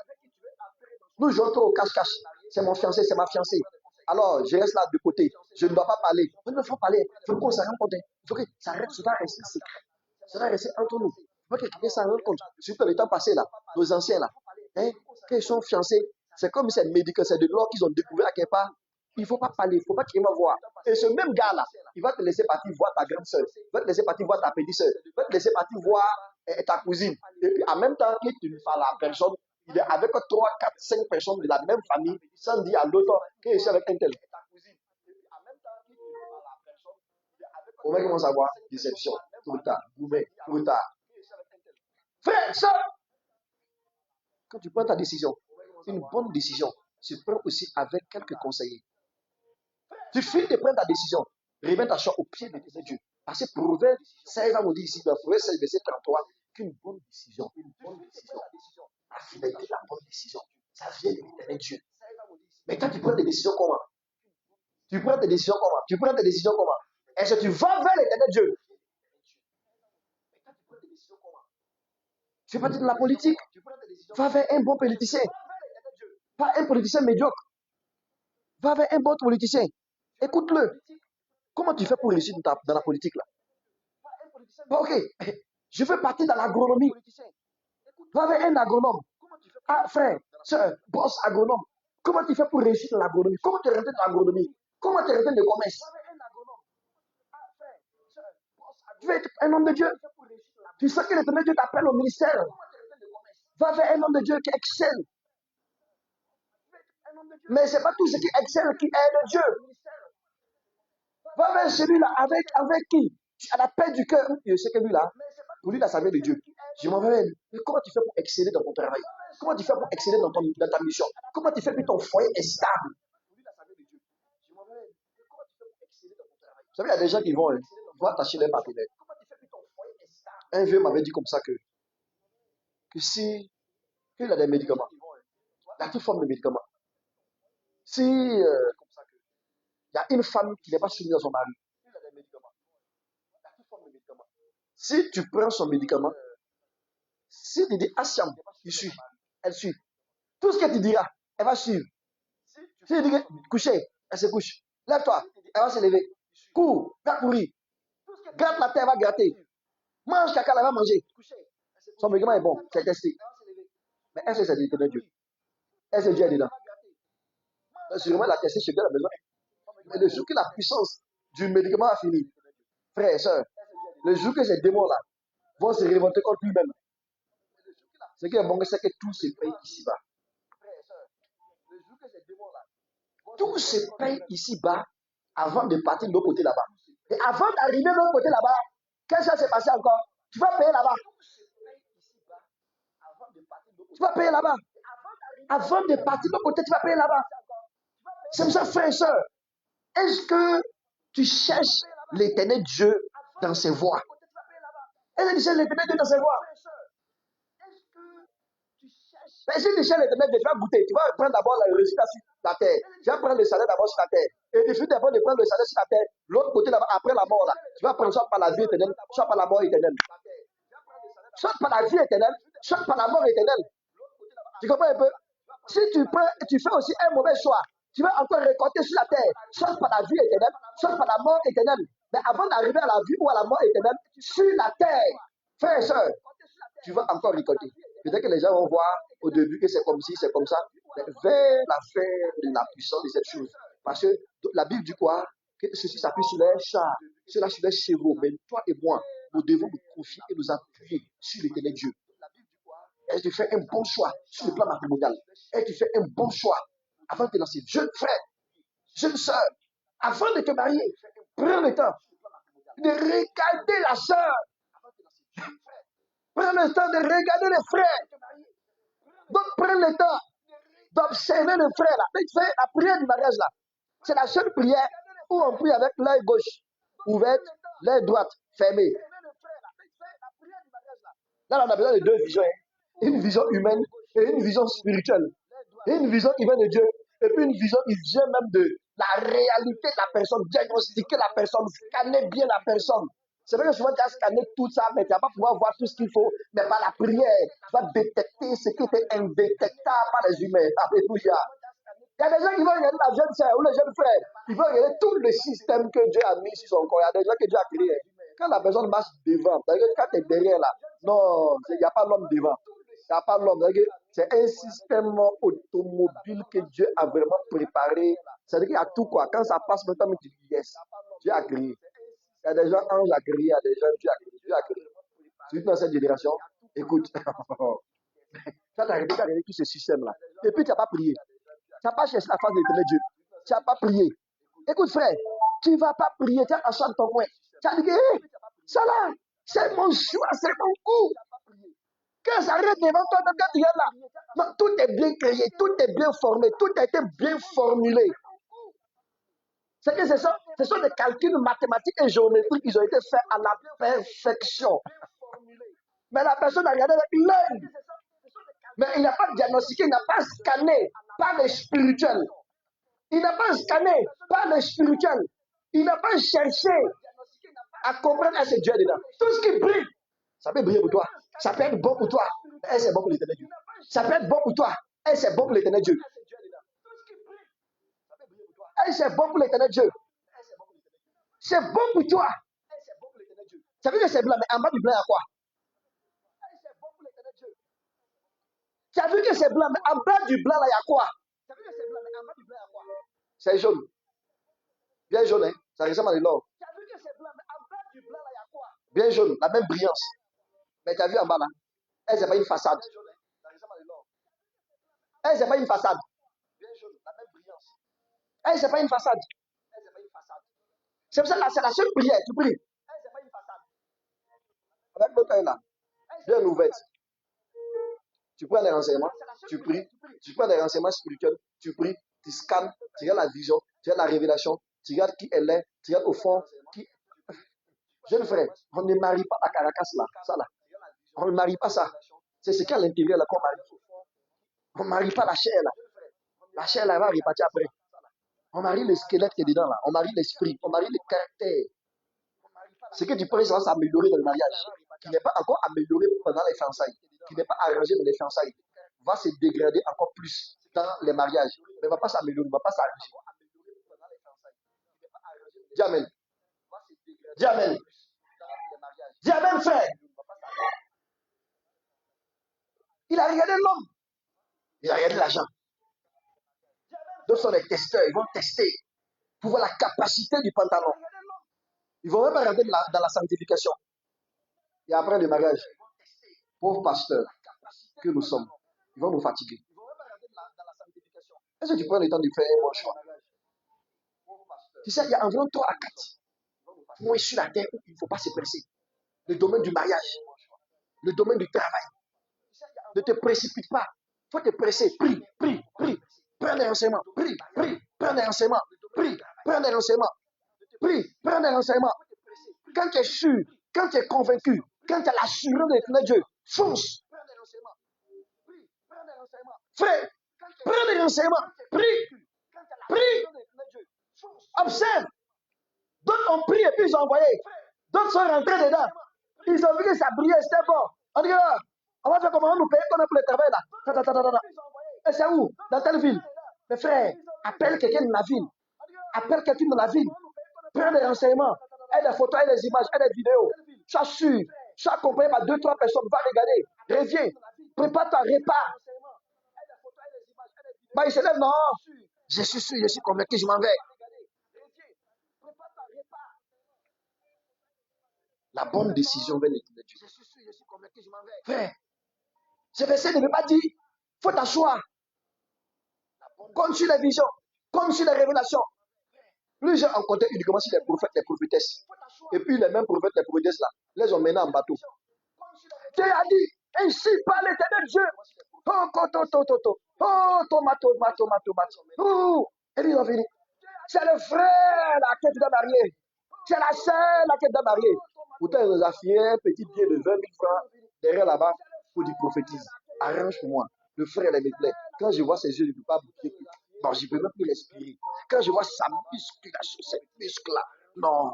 Nous jouons trop au cache-cache. C'est mon fiancé, c'est ma fiancée. Alors, je reste là de côté. Je ne dois pas parler. Il ne faut parler. Il faut qu'on s'en rende compte. Il faut que ça doit rester secret. Ça doit rester entre nous. Il faut que quelqu'un s'en rende compte. Surtout dans le temps passé, là, nos anciens, là, hein, quand ils sont fiancés, c'est comme si c'est médical, c'est de l'or qu'ils ont découvert à quelque part. Il ne faut pas parler, il ne faut pas qu'il va voir. Et ce même gars-là, il va te laisser partir voir ta grande soeur. Il va te laisser partir voir ta petite soeur. Il va te laisser partir voir ta cousine. Et puis, en même temps que tu ne parles à personne, il est avec 3, 4, 5 personnes de la même famille, sans dire à l'autre qu'il est avec un tel. Comment ils vont savoir? Déception. Trop tard. Trop tard. Frère, ça, quand tu prends ta décision, une bonne décision, tu prends aussi avec quelques conseillers. Tu finis de prendre ta décision, remets ta chambre au pied de Dieu. Parce que Proverbe 16 va nous dire ici, dans Proverbe 16, verset 33, qu'une bonne décision, la finalité de la bonne décision, ça vient de l'éternel Dieu. Mais quand tu prends des décisions comment? Tu prends des décisions comment? Tu prends des décisions comment? Est-ce que tu vas vers l'éternel Dieu? Tu fais partie de la politique. Va vers un bon politicien. Pas un politicien médiocre. Va vers un bon politicien. Écoute-le. Comment tu fais pour réussir dans la politique là? Ok, je veux partir dans l'agronomie. Va vers un agronome. Ah, frère, soeur, boss agronome. Comment tu fais pour réussir dans l'agronomie? Comment tu rentres dans l'agronomie? Comment tu rentres dans le commerce? Tu veux être un homme de Dieu. Tu sais que l'éternel Dieu t'appelle au ministère. Va vers un homme de Dieu qui excelle. Mais ce n'est pas tout ce qui excelle qui est de Dieu. Va vers celui-là avec qui tu as la paix du cœur. Je sais que lui là, pour lui, la saveur de Dieu. Je m'en vais. Mais comment tu fais pour exceller dans ton travail? Comment tu fais pour exceller dans ta mission? Comment tu fais pour que ton foyer est stable? Vous savez, il y a des gens qui vont attacher leurs partenaires. Un vieux m'avait dit comme ça que si il a des médicaments, il y a toute forme de médicaments. Si il y a une femme qui n'est pas soumise à son mari, si tu prends son médicament, si tu dis Asiam, il suit, elle suit. Tout ce que tu diras, elle va suivre. Si tu dis coucher, elle se couche. Lève-toi, elle va se lever. Cours, va courir. Gratte la terre, elle va gratter. Mange caca, elle va manger. Son médicament est bon, c'est testé. Mais est-ce que c'est de Dieu? Est-ce que Dieu est dedans? Sûrement, elle a testé chez Dieu, elle a besoin. Mais le jour que la puissance du médicament a fini, frère et soeur, le jour que ces démons-là vont se révolter contre lui-même, ce qui est bon, c'est que tout se paye ici-bas. Tout se paye ici-bas avant de partir de l'autre côté là-bas. Et avant d'arriver de l'autre côté là-bas, qu'est-ce qui va se passer encore? Tu vas payer là-bas. Tu vas payer là-bas. Avant de partir de l'autre côté, tu vas payer là-bas. C'est comme ça, frère et soeur. Est-ce que tu cherches l'éternel Dieu dans ses voies? Est-ce que tu cherches l'éternel Dieu dans ses voies? Mais si l'échelle éternelle, tu vas goûter. Tu vas prendre d'abord le résultat sur la terre. Tu vas prendre le salaire d'abord sur la terre. Et il suffit d'abord de prendre le salaire sur la terre. L'autre côté, là, après la mort, là, tu vas prendre soit par la vie éternelle, soit par la mort éternelle. Soit par la vie éternelle, soit par la mort éternelle. Tu comprends un peu? Si tu prends, tu fais aussi un mauvais choix, tu vas encore récolter sur la terre, soit par la vie éternelle, soit par la mort éternelle. Mais avant d'arriver à la vie ou à la mort éternelle, sur la terre, frère et soeur, tu vas encore récolter. Peut-être que les gens vont voir au début que c'est comme ci, c'est comme ça, mais vers la fin de la puissance de cette chose. Parce que la Bible dit quoi? Que ceci s'appuie sur les chars, cela sur les chevaux. Mais toi et moi, nous devons nous confier et nous appuyer sur l'éternel Dieu. Et tu fais un bon choix sur le plan matrimonial. Et tu fais un bon choix avant de te lancer. Jeune frère, jeune soeur, avant de te marier, prends le temps de regarder la soeur. Prends le temps de regarder les frères. Donc, prends le temps d'observer le frère. Là. Tu fais la prière du mariage là. C'est la seule prière où on prie avec l'œil gauche ouverte, l'œil droite fermé. Là, on a besoin de deux visions. Une vision humaine et une vision spirituelle. Et une vision qui vient de Dieu. Et puis une vision qui vient même de la réalité de la personne, diagnostiquer la personne, scanner bien la personne. C'est vrai que souvent tu as scanné tout ça, mais tu ne vas pas pouvoir voir tout ce qu'il faut. Mais par la prière, tu vas détecter ce qui était indétectable par les humains. Alléluia. Il y a des gens qui vont regarder la jeune sœur ou le jeune frère. Ils vont regarder tout le système que Dieu a mis sur son corps. Il y a des gens que Dieu a créés. Quand la personne marche devant, quand tu es derrière là, non, il n'y a pas l'homme devant. Il n'y a pas l'homme. C'est un système automobile que Dieu a vraiment préparé. C'est-à-dire qu'il y a tout quoi. Quand ça passe, maintenant, tu dis yes. Dieu a créé. Il y a des gens, anges a créé, il y a des gens, Dieu a créé. Dieu a créé. Surtout dans cette génération, écoute, tu as arrêté tout ce système-là. Et puis tu n'as pas prié. Tu n'as pas cherché la face de l'éternel Dieu. Tu n'as pas prié. Écoute, frère, tu ne vas pas prier. Tu as assis dans ton coin. Tu as dit, hey, ça là, c'est mon choix, c'est mon coup. Quand ça arrive devant toi, quand tu es là, non, tout est bien créé, tout est bien formé, tout a été bien formulé. C'est que ce sont des calculs mathématiques et géométriques qui ont été faits à la perfection. Mais la personne a regardé avec l'œil. Mais il n'a pas diagnostiqué, il n'a pas scanné par le spirituel. Il n'a pas scanné par le spirituel. Il n'a pas cherché à comprendre ce Dieu dedans. Tout ce qui brille, ça peut briller pour toi. Ça peut être bon pour toi. Et c'est bon pour l'éternel Dieu. Ça peut être bon pour toi. Et c'est bon pour l'éternel Dieu. Et c'est bon pour l'éternel Dieu. C'est bon pour toi. Ça veut dire que c'est blanc, mais en bas du blanc, il y a quoi? Tu as vu que c'est blanc, mais en bas du blanc, là, il y a quoi? C'est jaune. Bien jaune, hein? Ça ressemble à de l'or. Bien jaune, la même brillance. Mais tu as vu en bas, là? Elle, c'est pas une façade. Elle, c'est pas une façade. Elle, c'est pas une façade. C'est pour ça que c'est la seule prière, tu pries. Avec l'autre œil là, bien ouverte. Tu prends des renseignements, tu pries, tu prends des renseignements spirituels, tu pries, tu scannes, tu regardes la vision, tu regardes la révélation, tu regardes qui elle est, tu regardes au fond. Jeune frère, on ne marie pas la caracasse là, ça là. On ne marie pas ça. C'est ce qu'il y a à l'intérieur là qu'on marie. On ne marie pas la chair là. La chair là, elle va repartir après. On marie le squelette qui est dedans là. On marie l'esprit, on marie le caractère. Ce que tu penses va s'améliorer dans le mariage, qui n'est pas encore amélioré pendant les fiançailles, qui n'est pas arrangé dans les fiançailles, va se dégrader encore plus dans les mariages, mais ne va pas s'améliorer, ne va pas s'arranger. Dis Amen. Dis Amen. Dis Amen, frère. Il a regardé l'homme. Il a regardé l'argent. D'autres sont les testeurs, ils vont tester pour voir la capacité du pantalon. Ils ne vont même pas rentrer dans la sanctification. Et après le mariage, pauvre pasteur que nous sommes, ils vont nous fatiguer. Est-ce que tu prends le temps de faire un bon choix? Tu sais, il y a environ 3 à 4 points sur la terre où il ne faut pas se presser. Le domaine du mariage, le domaine du travail. Ne te précipite pas. Il faut te presser. Prie, prie, prie. Prends des renseignements. Prie, prie. Prends des renseignements. Prie, prends des renseignements. Prie, prends des renseignements. Quand tu es sûr, quand tu es convaincu, quand tu as l'assurance de Dieu, fonce. renseignements. Prie. Prie. Observe. D'autres ont pris et puis ils ont envoyé. D'autres sont rentrés dedans. Ils ont vu que ça brillait, c'était bon. On dit, on va faire comment on nous paye comme pour le travail là. Et c'est où? Dans telle ville. Mes frères, appelle quelqu'un de la ville. Appelle quelqu'un de la ville. Prends des renseignements. Et des photos, et des images, et des vidéos. Sois sûr. Sois accompagné par 2-3 personnes. Va regarder. Reviens. Prépare-toi, répare. Bah, il se lève, non. Je suis sûr, je suis convaincu, je m'en vais. La bonne décision vient de Dieu. Frère, ce verset ne veut pas dire, faut t'asseoir. Comme sur les visions, comme sur les révélations. Les gens ont compté uniquement sur les prophètes, les prophétesses. Et puis les mêmes prophètes, les prophétesses là, les ont menés en bateau. Dieu a dit, ainsi par l'éternel Dieu. Oh, tomato. Oh, et puis ils ont fini. C'est le frère là qui doit marier. C'est la sœur là qui doit marier. Pourtant, ils nous a filé un petit billet de 20 000 francs derrière là-bas pour dire prophétise. Arrange pour moi. Le frère, il me plaît. Quand je vois ses yeux, je ne peux pas bouger. Non, je ne peux même plus respirer. Quand je vois sa musculation, ses muscles-là, non.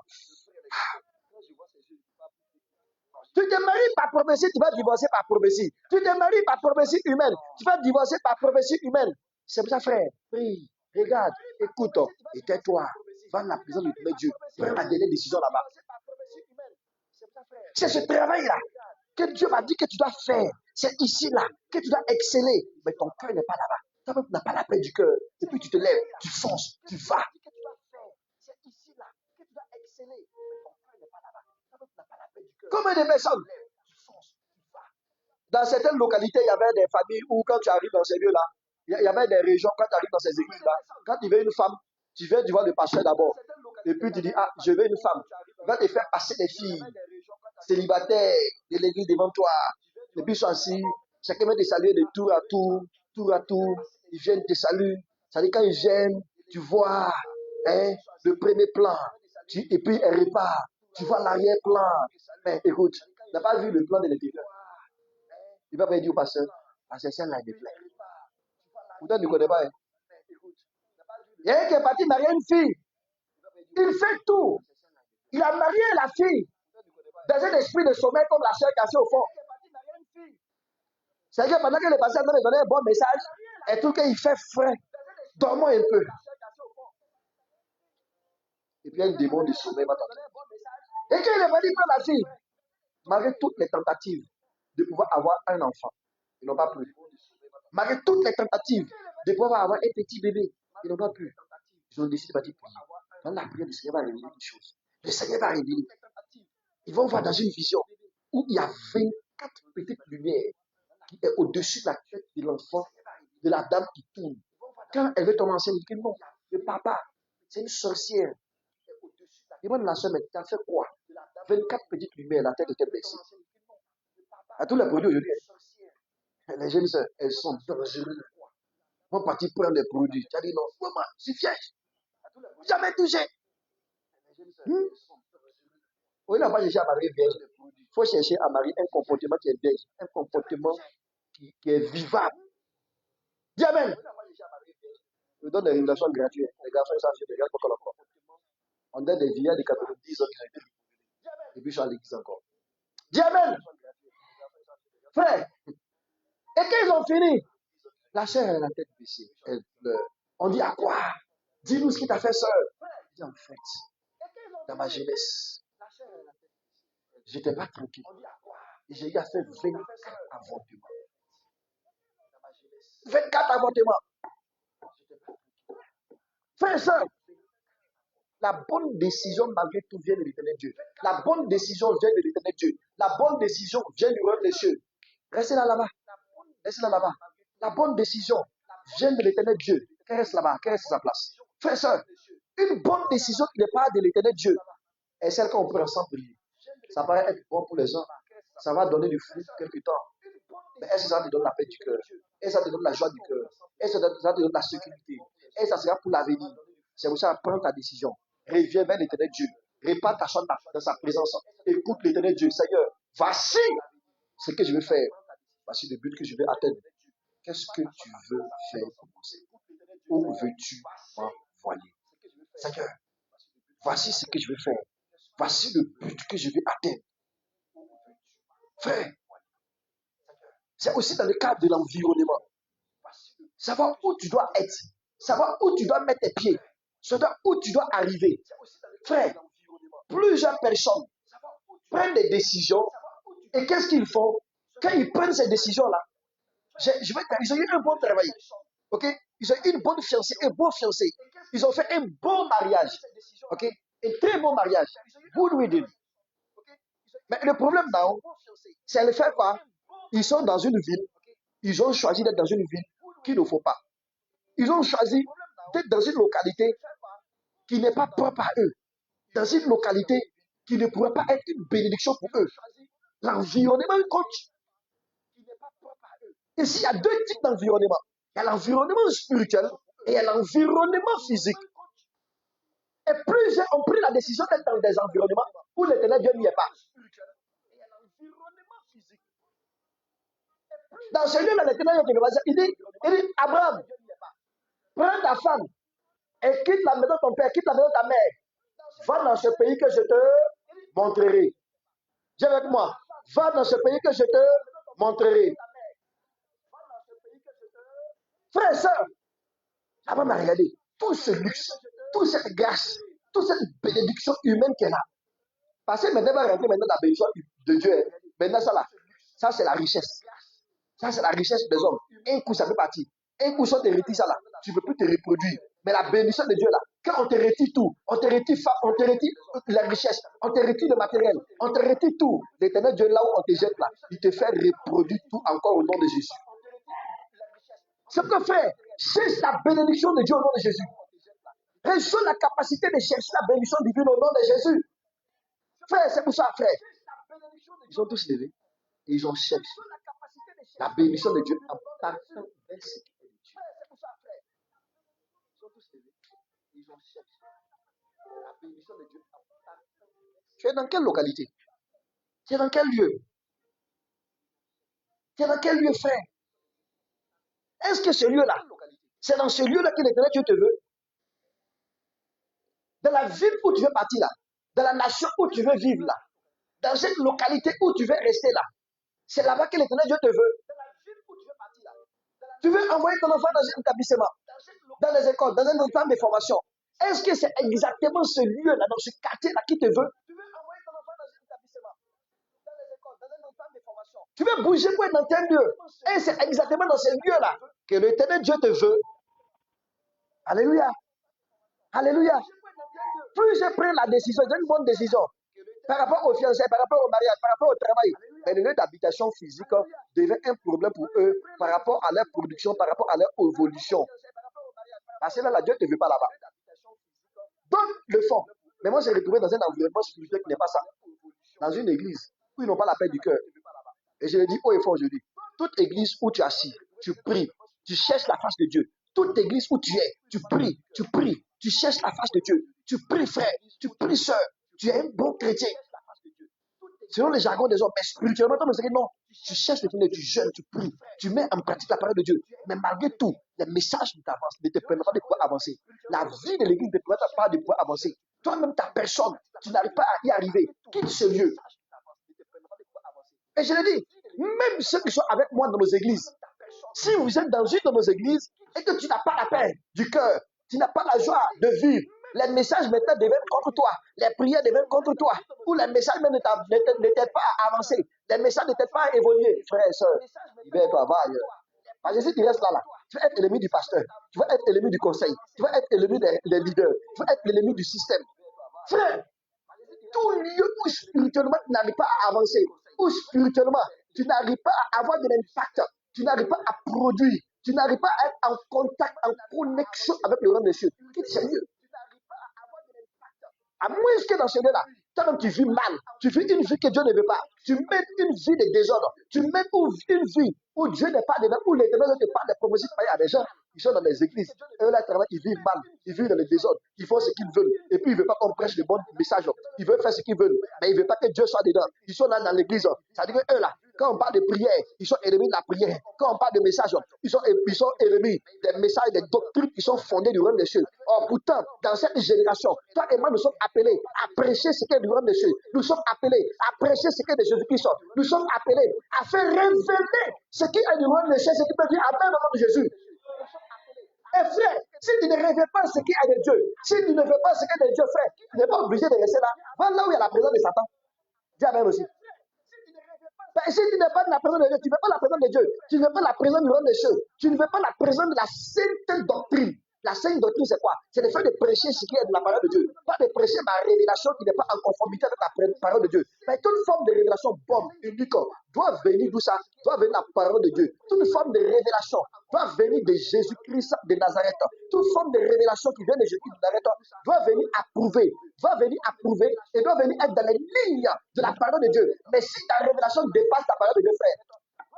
Tu te maries par prophétie, tu vas divorcer par prophétie. Tu te maries par prophétie humaine, tu vas divorcer par prophétie humaine. C'est pour ça, frère. Prie, regarde, écoute, et tais-toi. Va dans la présence de Dieu. Prends la dernière décision là-bas. C'est ce travail-là que Dieu m'a dit que tu dois faire. C'est ici-là que tu dois exceller. Mais ton cœur n'est pas là-bas. Tu n'as pas la paix du cœur. Et puis tu te lèves, tu fonces, tu vas. C'est ici-là que tu dois exceller. Mais ton cœur n'est pas là-bas. Tu n'as pas la paix du cœur. Combien de personnes? Dans certaines localités, il y avait des familles où quand tu arrives dans ces lieux-là, il y avait des régions, quand tu arrives dans ces églises-là, quand tu veux une femme, tu viens du voir le pasteur d'abord. Et puis tu dis, ah, je veux une femme. Il va te faire passer des filles célibataires de l'église devant toi. Et puis ils sont assis, chacun vient te saluer de tour à tour, tour à tour. Ils viennent te saluer. Ça dit quand ils viennent, tu vois le premier plan. Et puis elle repart. Tu vois l'arrière-plan. Mais écoute, tu n'as pas vu le plan de l'intérieur. Il va pas dire au pasteur, parce que celle-là, il me plaît. Pourtant, tu ne connais pas. Il y a un qui est parti marier une fille. Il fait tout. Il a marié la fille dans un esprit de sommeil comme la chair cassée au fond. C'est-à-dire que pendant que le pasteur a donné un bon message, et tout qu'il fait frais, dormons un peu. Et puis un démon de sommeil va t'entendre. Et quand il est parti prendre la fille, malgré toutes les tentatives de pouvoir avoir un enfant, ils n'ont pas pu. Malgré toutes les tentatives de pouvoir avoir un petit bébé, ils n'ont pas pu. Ils ont décidé de partir prier. Dans la prière, le Seigneur va révéler des choses. Le Seigneur va révéler. Ils vont voir dans une vision où il y a 24 petites lumières qui est au-dessus de la tête de l'enfant, de la dame qui tourne. Quand elle veut tomber enceinte, il dit non, le papa, c'est une sorcière. Demande la soeur, mais tu as fait quoi? 24 petites lumières, la tête était baissée. À tous les produits aujourd'hui, les jeunes sœurs, elles sont dangereuses. Vont partir prendre des produits. Tu as dit non, maman, c'est vierge. Jamais touché. Oui, il n'a pas cherché à marier vierge. Il faut chercher à marier un comportement qui est vierge, un comportement qui est vivable. Dis amen. Je donne des révélations gratuites. Les garçons, ils savent faire des gars pour encore. On donne des vieillards de 90 ans qui ont été libérés. Et puis, je suis à l'église encore. Dis amen. Frère. Et quand ils ont fini, la chair a la tête baissée. Elle pleure. On dit à quoi? Dis-nous ce qui t'a fait, sœur. Elle dit en fait, dans ma jeunesse, j'étais pas tranquille. Et j'ai eu à faire 24 avortements. 24 avortements. Frère et sœur, la bonne décision malgré tout vient de l'éternel Dieu. La bonne décision vient de l'éternel Dieu. La bonne décision vient du royaume des cieux. Restez là-bas. Restez là-bas. La bonne décision vient de l'éternel Dieu. Qu'elle reste là-bas, qu'elle reste à sa place. Frère et sœur, une bonne décision qui n'est pas de l'éternel Dieu est celle qu'on peut ensemble prier. Ça paraît être bon pour les uns. Ça va donner du fruit quelque temps. Mais est-ce que ça te donne la paix du cœur? Est-ce que ça te donne la joie du cœur? Est-ce que ça te donne la sécurité? Est-ce que ça sera pour l'avenir? C'est pour ça, prends ta décision. Reviens vers l'éternel Dieu. Répare ta chante dans sa présence. Écoute l'éternel Dieu. Seigneur, voici ce que je veux faire. Voici le but que je veux atteindre. Qu'est-ce que tu veux faire pour moi? où veux-tu m'envoyer? Seigneur, voici ce que je veux faire. Voici le but que je veux atteindre. Frère, c'est aussi dans le cadre de l'environnement. Savoir où tu dois être. Savoir où tu dois mettre tes pieds. Savoir où tu dois arriver. Frère, plusieurs personnes prennent des décisions et qu'est-ce qu'ils font? Quand ils prennent ces décisions-là, ils ont eu un bon travail. Ok? Ils ont eu une bonne fiancée, un bon fiancé. Ils ont fait un bon mariage. Ok? Un très bon mariage. Good wedding. Mais le problème là, c'est le fait quoi? Ils sont dans une ville. Ils ont choisi d'être dans une ville qu'il ne faut pas. Ils ont choisi d'être dans une localité qui n'est pas propre à eux. Dans une localité qui ne pourrait pas être une bénédiction pour eux. L'environnement coach. Ici, il y a deux types d'environnement. Il y a l'environnement spirituel et il y a l'environnement physique. Et plusieurs ont pris la décision d'être dans des environnements où l'éternel Dieu n'y est pas. Dans ce lieu-là, l'éternel Dieu il dit, Abraham, prends ta femme et quitte la maison de ton père, quitte la maison de ta mère. Va dans ce pays que je te montrerai. Dis avec moi, va dans ce pays que je te montrerai. Frère et soeur, Abraham a regardé tout ce luxe, toute cette grâce, toute cette bénédiction humaine qu'elle a. Parce que maintenant, elle va rentrer maintenant dans la bénédiction de Dieu. Maintenant, ça c'est la richesse. Ça, c'est la richesse des hommes. Un coup, ça fait partie. Un coup, si on te retire ça là, tu ne peux plus te reproduire. Mais la bénédiction de Dieu là, quand on te retire tout, on te retire la richesse, on te retire le matériel, on te retire tout. L'éternel Dieu là où on te jette là, il te fait reproduire tout encore au nom de Jésus. C'est que faire, cherche la bénédiction de Dieu au nom de Jésus. Reçois la capacité de chercher la bénédiction divine au nom de Jésus. Frère, c'est pour ça, frère. Ils ont tous levé et ils ont cherché la bénédiction de Dieu en partant vers ce qui est de Dieu. Ils ont tous levé et ils ont cherché la bénédiction de Dieu en partant. Tu es dans quelle localité? Tu es dans quel lieu? Tu es dans quel lieu, frère? Est-ce que ce lieu-là, c'est dans ce lieu-là que l'éternel Dieu te veut? Dans la ville où tu veux partir là, dans la nation où tu veux vivre là, dans cette localité où tu veux rester là, c'est là-bas que l'éternel Dieu te veut. Tu veux envoyer ton enfant dans un établissement, dans les écoles, dans un centre de formation. Est-ce que c'est exactement ce lieu-là, dans ce quartier-là qui te veut? Tu veux bouger pour être dans tel lieu. Et c'est exactement dans ce lieu-là que l'éternel Dieu te veut. Alléluia. Alléluia. Plus je prends la décision, j'ai une bonne décision par rapport aux fiançailles, par rapport au mariage, par rapport au travail. Mais le lieu d'habitation physique devient un problème pour eux par rapport à leur production, par rapport à leur évolution. Parce que là, Dieu ne te veut pas là-bas. Donne le fond. Mais moi, j'ai retrouvé dans un environnement spirituel qui n'est pas ça. Dans une église où ils n'ont pas la paix du cœur. Et je le dis haut et fort aujourd'hui. Toute église où tu es assis, tu pries, tu cherches la face de Dieu. Toute église où tu es, tu pries, tu cherches la face de Dieu. Tu pries, frère, tu pries, soeur. Tu es un bon chrétien. Selon les jargons des hommes, mais spirituellement, non. Tu cherches le Dieu, tu jeûnes, tu pries, tu mets en pratique la parole de Dieu. Mais malgré tout, les messages ne te permettent pas de pouvoir avancer. La vie de l'église ne te permet pas de pouvoir avancer. Toi-même, ta personne, tu n'arrives pas à y arriver. Quitte ce lieu. Et je le dis, même ceux qui sont avec moi dans nos églises, si vous êtes dans une de nos églises et que tu n'as pas la paix du cœur, tu n'as pas la joie de vivre, les messages maintenant deviennent contre toi, les prières deviennent contre toi, ou les messages même ne t'aident pas à avancer, les messages ne t'aident pas à évoluer, frère et soeur, libère-toi, va ailleurs. Parce que si tu restes là, tu vas être ennemi du pasteur, tu vas être ennemi du conseil, tu vas être ennemi des leaders, tu vas être l'ennemi du système. Frère, tout lieu où spirituellement tu n'arrives pas à avancer, où spirituellement tu n'arrives pas à avoir de l'impact, tu n'arrives pas à produire, tu n'arrives pas à être en contact, en connexion avec le royaume des cieux. Quitte ce lieu. À moins que dans ce lieu-là, toi-même tu vis mal, tu vis une vie que Dieu ne veut pas, tu mènes une vie de désordre, tu mènes une vie où Dieu n'est pas dedans, où l'Éternel ne te parle des promesses pareilles à des gens. Ils sont dans les églises, eux là, ils vivent mal, ils vivent dans le désordre, ils font ce qu'ils veulent, et puis ils ne veulent pas qu'on prêche le bon message, ils veulent faire ce qu'ils veulent, mais ils ne veulent pas que Dieu soit dedans. Ils sont là dans l'église, ça veut dire qu'eux là, Quand on parle de prière, ils sont ennemis de la prière. Quand on parle de messages, ils sont ennemis des messages, des doctrines qui sont fondées du royaume des cieux. Or, pourtant, dans cette génération, toi et moi, nous sommes appelés à prêcher ce qui est du royaume des cieux. Nous sommes appelés à prêcher ce qui est de Jésus-Christ. Nous sommes appelés à faire révéler ce qui est du royaume des cieux, ce qui peut dire à le nom de Jésus. Et frère, si tu ne révèles pas ce qui est de Dieu, si tu ne fais pas ce qui est de Dieu, frère, tu n'es pas obligé de rester là. Va là où il y a la présence de Satan. Dis Amen aussi. Ben, si tu n'es pas de la présence de Dieu, tu ne veux pas la présence de Dieu, tu ne veux pas la présence du royaume des cieux, tu ne veux pas la présence de la sainte doctrine. La sainte doctrine, c'est quoi? C'est le fait de prêcher ce qui est de la parole de Dieu. Pas de prêcher ma révélation qui n'est pas en conformité avec la parole de Dieu. Mais toute forme de révélation bonne, unique, doit venir d'où ça? Doit venir de la parole de Dieu. Toute forme de révélation doit venir de Jésus-Christ de Nazareth. Toute forme de révélation qui vient de Jésus-Christ de Nazareth doit venir approuver, et doit venir être dans les lignes de la parole de Dieu. Mais si ta révélation dépasse la parole de Dieu, frère,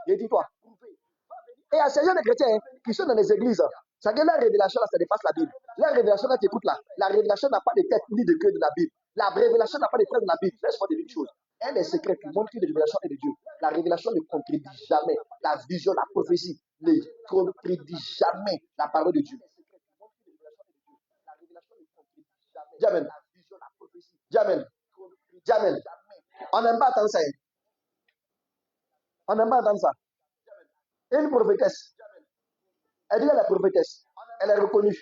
je dis-toi. Et il y a ces jeunes chrétiens qui sont dans les églises. Ça veut dire la révélation, là, ça dépasse la Bible. La révélation, là, tu écoutes là. La révélation n'a pas de tête ni de queue de la Bible. La révélation n'a pas de tête de la Bible. Laisse-moi dire une chose. Un des secrets qui montre que la révélation est de Dieu. La révélation ne contredit jamais. La vision, la prophétie ne contredit jamais la parole de Dieu. Amen. Amen. Amen. On n'aime pas entendre ça. On n'aime pas entendre ça. Et une prophétesse. Elle dit qu'elle est prophétesse. Elle est reconnue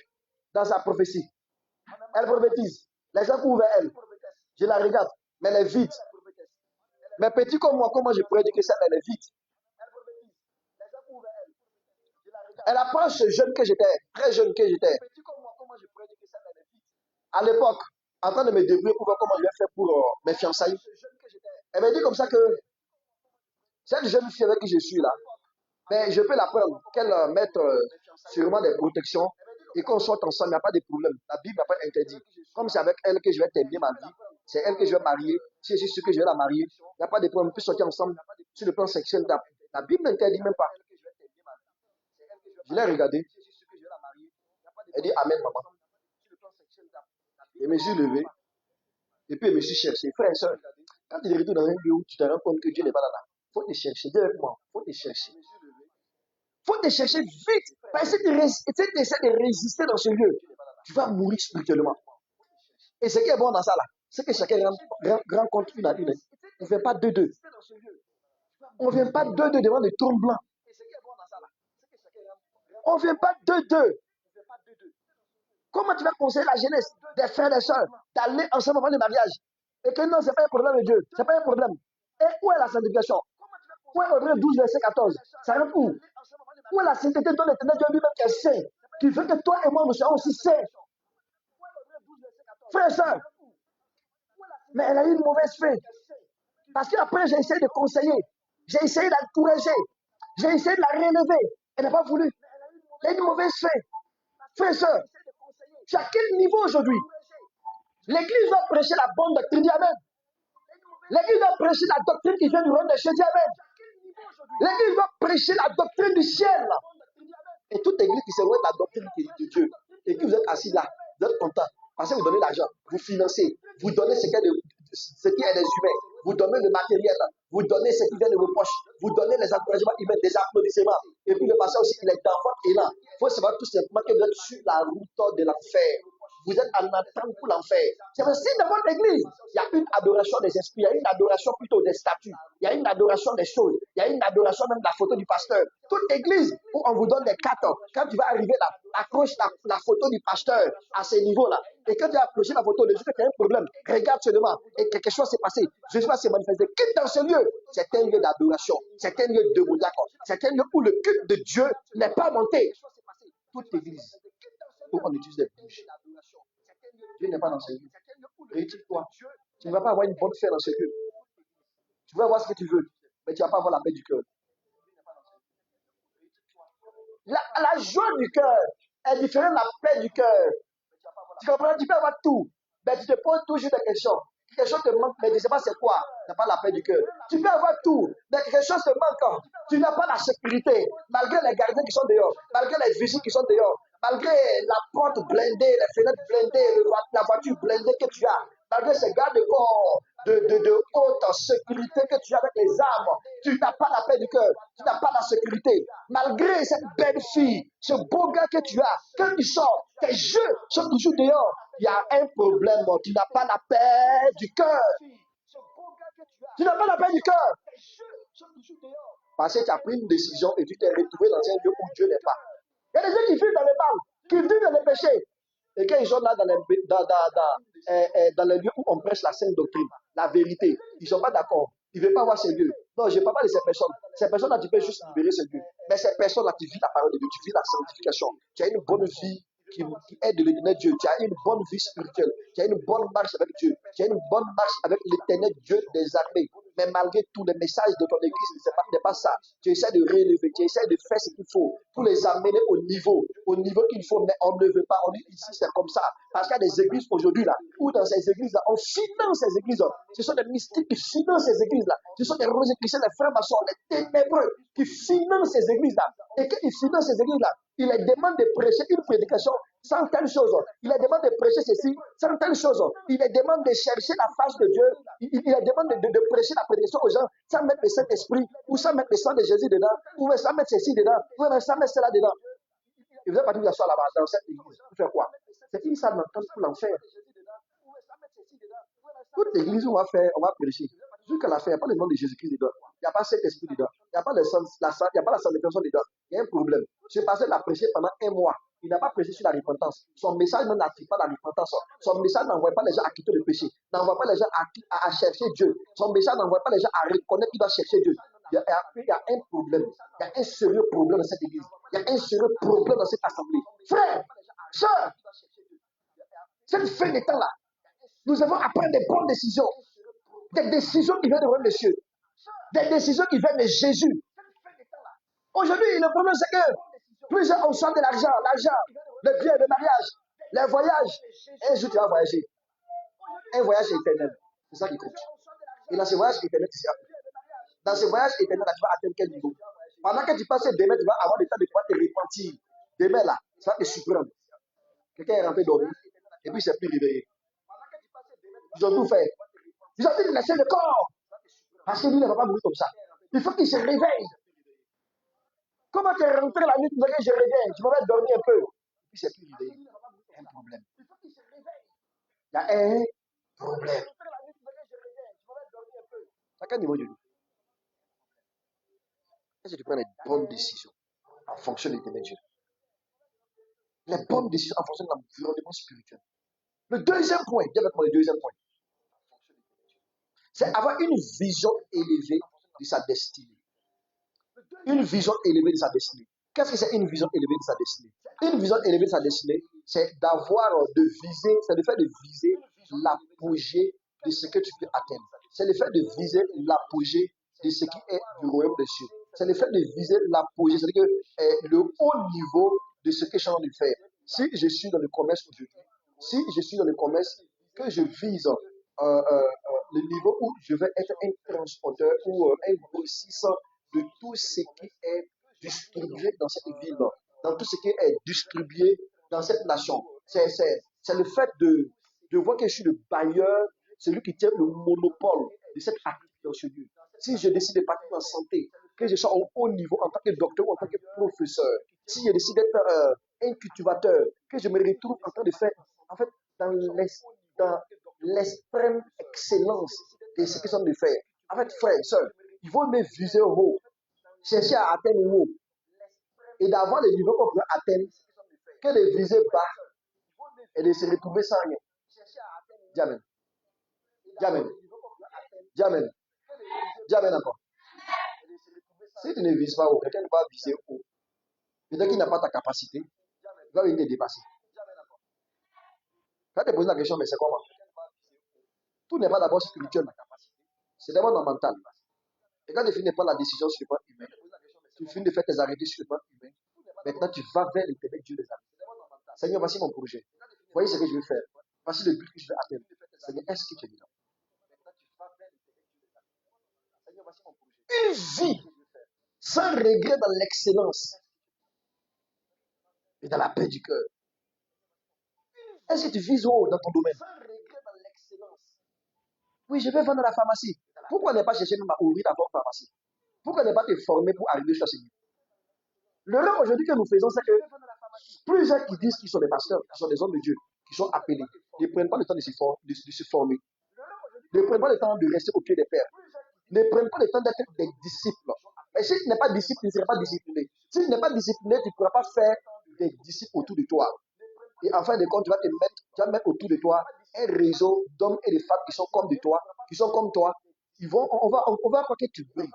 dans sa prophétie. Elle prophétise. Les gens courent vers elle. Je la regarde, mais elle est vide. Mais petit comme moi, comment je pourrais dire que ça, elle est vide? Elle approche ce jeune que j'étais, très jeune que j'étais. À l'époque, en train de me débrouiller pour voir comment je vais faire pour mes fiançailles. Elle m'a dit comme ça que cette jeune fille avec qui je suis là, mais je peux la prendre, qu'elle mette sûrement des protections et qu'on sorte ensemble, il n'y a pas de problème. La Bible n'a pas interdit. Comme c'est avec elle que je vais terminer ma vie, c'est elle que je vais marier, si je suis sûr que je vais la marier, il n'y a pas de problème, on peut sortir ensemble sur le plan sexuel. La Bible n'interdit même pas. Je l'ai regardé. Elle dit Amen, maman. Je me suis levé. Et puis je me suis cherché. Frère et soeur, quand tu es retourné dans un lieu où tu te rends compte que Dieu n'est pas là, il faut te chercher. Dis avec moi, il faut te chercher. Il faut te chercher vite. Parce que si tu essaies de résister dans ce lieu, tu vas mourir spirituellement. Et ce qui est bon dans ça là, c'est que chacun rencontre une à une. On ne fait pas 2-2. On ne vient pas 2-2 devant des trônes blancs. On ne vient pas 2-2. Comment tu vas conseiller la jeunesse des frères et des sœurs d'aller ensemble avant le mariage? Et que non, ce n'est pas un problème de Dieu. Ce n'est pas un problème. Et où est la sanctification? Où est Hébreux 12, verset 14? Ça rentre où? Où est la sainteté dont l'Éternel Dieu lui-même qui est saint, qui veut que toi et moi nous soyons aussi saints? Frère et sœur, mais elle a eu une mauvaise fin. Parce qu'après, j'ai essayé de conseiller, j'ai essayé d'encourager, j'ai essayé de la relever. Elle n'a pas voulu. Elle a eu une mauvaise fin. Frère et sœur, tu as quel niveau aujourd'hui? L'Église doit prêcher la bonne doctrine, amen. L'Église doit prêcher la doctrine qui vient du royaume de Dieu, amen. L'Église doit prêcher la doctrine du ciel. Et toute Église qui se loin de la doctrine de Dieu, et que vous êtes assis là, vous êtes content, parce que vous donnez l'argent, vous financez, vous donnez ce qui est des humains, vous donnez le matériel, vous donnez ce qui vient de vos poches, vous donnez les encouragements humains, des applaudissements, et puis le pasteur aussi, il est dans votre élan. Il faut savoir tout simplement que vous êtes sur la route de l'enfer. Vous êtes en attente pour l'enfer. C'est aussi dans votre église. Il y a une adoration des esprits, il y a une adoration plutôt des statues, il y a une adoration des choses, il y a une adoration même de la photo du pasteur. Toute église où on vous donne des cartes, quand tu vas arriver là, accroche la photo du pasteur à ce niveau-là. Et quand tu as approché la photo, le jour que tu as un problème, regarde seulement et quelque chose s'est passé. Jésus va se manifester. Quitte dans ce lieu. C'est un lieu d'adoration, c'est un lieu de démoniaque, c'est un lieu où le culte de Dieu n'est pas monté. Toute église où on utilise des bouches. Dieu n'est pas dans ce lieu. Retire-toi. Tu ne vas pas avoir une bonne fin dans ce lieu. Tu vas avoir ce que tu veux, mais tu ne vas pas avoir la paix du cœur. La joie du cœur est différente de la paix du cœur. Tu comprends? Tu peux avoir tout, mais tu te poses toujours des questions. Quelque chose te manque, mais tu ne sais pas c'est quoi. Tu n'as pas la paix du cœur. Tu peux avoir tout, mais quelque chose te manque. Tu n'as pas la sécurité, malgré les gardiens qui sont dehors, malgré les vigiles qui sont dehors, malgré la porte blindée, les fenêtres blindées, la voiture blindée que tu as, malgré ces gardes-corps, de haute sécurité que tu as avec les armes. Tu n'as pas la paix du cœur. Tu n'as pas la sécurité. Malgré cette belle fille, ce beau gars que tu as, quand tu sors, tes jeux sont toujours dehors. Il y a un problème. Tu n'as pas la paix du cœur. Tu n'as pas la paix du cœur. Parce que tu as pris une décision et tu t'es retrouvé dans un lieu où Dieu n'est pas. Il y a des gens qui vivent dans les balles, qui vivent dans les péchés. Et quand ils sont là dans les lieux où on prêche la sainte doctrine, la vérité, ils ne sont pas d'accord. Ils ne veulent pas voir ces lieux. Non, je ne parle pas de ces personnes. Ces personnes-là, tu peux juste libérer ces lieux. Mais ces personnes-là, tu vis la parole de Dieu, tu vis la sanctification. Tu as une bonne vie qui aide l'éternel Dieu. Tu as une bonne vie spirituelle. Tu as une bonne marche avec Dieu. Tu as une bonne marche avec l'éternel Dieu des armées. Mais malgré tout, les messages de ton église n'est pas ça. Tu essaies de réélever, tu essaies de faire ce qu'il faut pour les amener au niveau qu'il faut, mais on ne veut pas. On dit ici, c'est comme ça. Parce qu'il y a des églises aujourd'hui, là, où dans ces églises-là, on finance ces églises-là. Ce sont des mystiques qui financent ces églises-là. Ce sont des chrétiens, des frères maçons, des ténébreux qui financent ces églises-là. Et quand ils financent ces églises-là, ils les demandent de prêcher une prédication sans telle chose. Il les demande de prêcher ceci sans telle chose. Il les demande de chercher la face de Dieu. Il les demande de prêcher la prédication aux gens sans mettre le Saint-Esprit, ou sans mettre le sang de Jésus dedans, ou sans mettre ceci dedans, ou sans mettre cela dedans. Et vous êtes parti vous asseoir là-bas dans cette église. Pour faire quoi? C'est une salle d'entente pour l'enfer. Toute l'église où on va prêcher. Jusqu'à la fin, il n'y a pas le nom de Jésus-Christ dedans. Il n'y a pas cet esprit dedans. Il n'y a pas la sanctification dedans. Il y a un problème. Ce pasteur l'a prêché pendant un mois. Il n'a pas prêché sur la repentance. Son message ne n'attire pas la repentance. Son message n'envoie pas les gens à quitter le péché. N'envoie pas les gens à chercher Dieu. Son message n'envoie pas les gens à reconnaître qu'il doit chercher Dieu. Il y a un problème. Il y a un sérieux problème dans cette église. Il y a un sérieux problème dans cette assemblée. Frère, soeur, cette fin des temps-là, nous avons à prendre des bonnes décisions. Des décisions qui viennent de le cieux. Des décisions qui viennent de Jésus. Aujourd'hui, le problème, c'est que plusieurs ont soin de l'argent, le bien, le mariage, les voyages. Un jour, tu vas voyager. Un voyage éternel. C'est ça qui compte. Et dans ce voyage éternel, tu seras. Dans ce voyage éternel, tu vas atteindre quel niveau? Pendant que tu passes demain, tu vas avoir le temps de pouvoir te repentir. Demain, là, ça va te surprendre. Quelqu'un est rentré dormir, et puis il s'est plus réveillé. Ils ont tout fait. Ils ont dit de laisser le corps. Parce que lui ne va pas mourir comme ça. Il faut qu'il se réveille. Comment tu es rentré la nuit, tu me dis que je reviens, tu vas dormir un peu. Et puis c'est plus réveillé. Il y a un problème. Il y a un problème. À quel niveau de lui? Est-ce que tu prends les bonnes décisions en fonction de l'éternel Dieu? Les bonnes décisions en fonction de l'environnement spirituel. Le deuxième point, viens avec moi le deuxième point, c'est avoir une vision élevée de sa destinée. Une vision élevée de sa destinée. Qu'est-ce que c'est une vision élevée de sa destinée? Une vision élevée de sa destinée, c'est d'avoir de viser, c'est le fait de viser l'apogée de ce que tu peux atteindre. C'est le fait de viser l'apogée de ce qui est du royaume des cieux. C'est le fait de viser l'apogée, c'est-à-dire que le haut niveau de ce que je suis en train de faire. Si je suis dans le commerce aujourd'hui, si je suis dans le commerce, que je vise le niveau où je vais être un transporteur ou un grossisseur de tout ce qui est distribué dans cette ville, dans tout ce qui est distribué dans cette nation. C'est le fait de voir que je suis le bailleur, celui qui tient le monopole de cette activité dans ce lieu. Si je décide de partir en santé, que je sois au haut niveau en tant que docteur ou en tant que professeur, si je décide d'être un cultivateur, que je me retrouve en train de faire, en fait, dans l'extrême excellence de ce qu'ils sont de faire. En fait, frère, soeur, il faut me viser au haut, chercher à atteindre le haut et d'avoir le niveau qu'on peut atteindre que de viser bas et de se retrouver sans rien. Jamais. Jamais. Jamais. Jamais encore. Si tu ne vises pas haut, quelqu'un va viser haut. Peut-être qu'il n'a pas ta capacité, il va venir te dépasser. Quand tu te poses la question, mais c'est comment? Tout n'est pas d'abord spirituel. C'est d'abord dans le mental. Et quand tu finis de prendre la décision sur le plan humain, tu finis de faire tes arrêtés sur le plan humain, maintenant tu vas vers l'éternel Dieu des armées. Seigneur, voici mon projet. Voyez ce que je veux faire. Voici le but que je veux atteindre. Seigneur, est-ce que tu es dedans? Une vie sans regret dans l'excellence et dans la paix du cœur. Est-ce que tu vises haut dans ton domaine? Oui, je vais vendre à la pharmacie. Pourquoi ne pas chercher même à ouvrir ta propre pharmacie? Pourquoi ne pas te former pour arriver jusqu'à ce niveau? L'erreur aujourd'hui que nous faisons, c'est que plusieurs qui disent qu'ils sont des pasteurs, qui sont des hommes de Dieu, qui sont appelés, ne prennent pas le temps de se former, ne prennent pas le temps de rester au pied des pères, ne prennent pas le temps d'être des disciples. Et si tu n'es pas disciple, tu ne seras pas discipliné. Si tu n'es pas discipliné, tu ne pourras pas faire des disciples autour de toi. Et en fin de compte, tu vas mettre autour de toi un réseau d'hommes et de femmes qui sont comme de toi, qui sont comme toi. On va croire que tu brilles.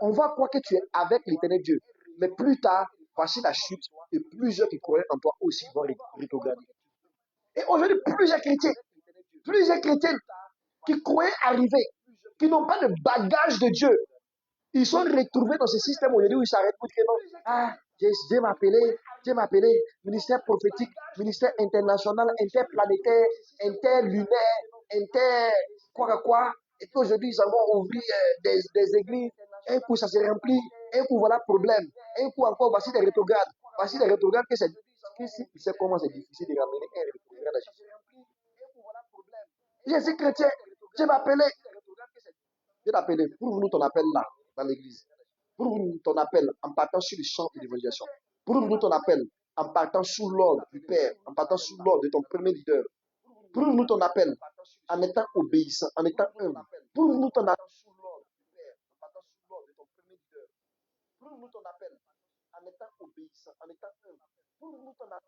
On va croire que tu es avec l'éternel Dieu. Mais plus tard, voici la chute et plusieurs qui croyaient en toi aussi vont rétrograder. Et aujourd'hui, plusieurs chrétiens qui croyaient arriver, qui n'ont pas de bagage de Dieu, ils sont retrouvés dans ce système aujourd'hui où ils s'arrêtent pour dire que non. Ah, Dieu m'a appelé, ministère prophétique, ministère international, interplanétaire, interlunaire, inter quoi. Et puis aujourd'hui, ils vont ouvrir des églises. Un coup, ça se remplit. Un coup, voilà problème. Un coup encore, voici des rétrogrades. Voici des rétrogrades que c'est. Si tu sais comment c'est difficile de ramener un rétrograde à Jésus. Je suis chrétien. Dieu m'a appelé. Dieu t'a appelé. Prouve-nous ton appel là, dans l'église. Prouve-nous ton appel en partant sur le champ de l'évangélisation. Prouve-nous ton appel en partant sous l'ordre du Père, en partant sous l'ordre de ton premier leader. Prouve-nous ton appel en étant obéissant, en étant humble. Prouve-nous ton appel. Prouve-nous ton appel en étant obéissant, en étant humble. Prouve-nous ton appel.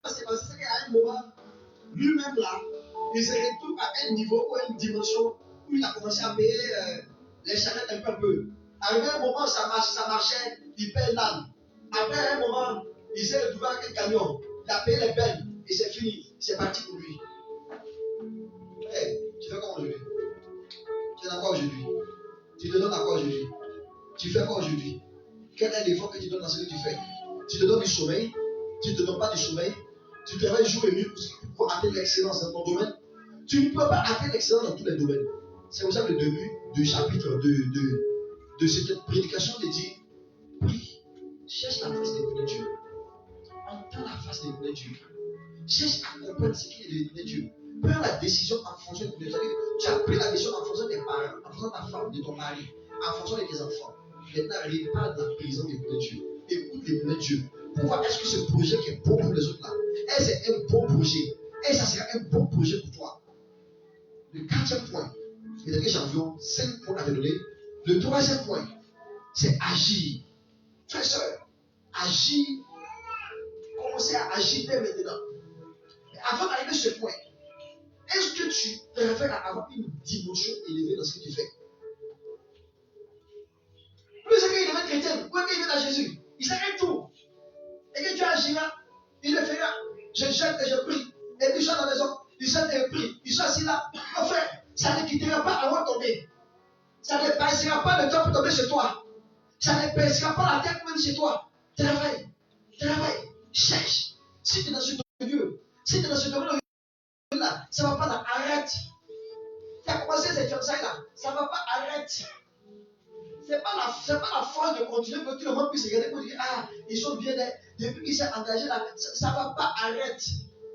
s'est passé, c'est qu'à un moment, lui-même là, il se retrouve à un niveau ou à une dimension où il a commencé à payer les charrettes un peu. Arrivé à un moment, ça marchait, il paye l'âne. Après un moment, il s'est retrouvé avec un camion, il a payé les peines et c'est fini, c'est parti pour lui. Hey, tu fais quoi aujourd'hui? Tu es dans quoi aujourd'hui? Tu te donnes à quoi aujourd'hui? Tu fais quoi aujourd'hui? Quel est l'effort que tu donnes dans ce que tu fais? Tu te donnes du sommeil? Tu ne te donnes pas du sommeil? Tu travailles jour et nuit pour atteindre l'excellence dans ton domaine? Tu ne peux pas atteindre l'excellence dans tous les domaines. C'est pour ça que le début du chapitre de cette prédication te dit, prie, cherche la face de Dieu. Entends la face de Dieu. Cherche à comprendre ce qu'il est de Dieu. Prends la décision en fonction de Dieu. Tu as pris la décision en fonction des parents, en fonction de ta femme, de ton mari, en fonction de tes enfants. Maintenant, repars de la prison de Dieu. Écoute les de Dieu. Pour voir est-ce que ce projet qui est bon pour les autres là, est-ce que c'est un bon projet? Et ça sera un bon projet pour toi. Le quatrième point, il y a j'ai environ 5 points à te donner. Le troisième point, c'est agir. Frère, soeur, agir. Commencez à agir dès maintenant. Mais avant d'arriver à ce point, est-ce que tu préfères avoir une dimension élevée dans ce que tu fais? Lui, c'est qu'il devient chrétien. Ou qu'il vient à Jésus. Il s'arrête tout. Et que Dieu agira, il le fera. Je jeûne et je prie. Et puis je suis à la maison. Il jeûne et prie. Il soit assis là. Mon frère, ça ne quittera pas avant de tomber. Ça ne passera pas le temps pour tomber chez toi. Ça ne passera pas la tête même chez toi. Travaille. Travaille. Cherche. Si tu es dans ce lieu, si tu es dans ce domaine là, ça ne va pas là. Arrête. Tu as commencé cette fiançailles là. Ça ne va pas. Arrête. C'est pas la force de continuer pour que tout le monde puisse regarder pour dire ah, ils sont bien depuis qu'ils s'est engagé là, ça ne va pas. Arrête.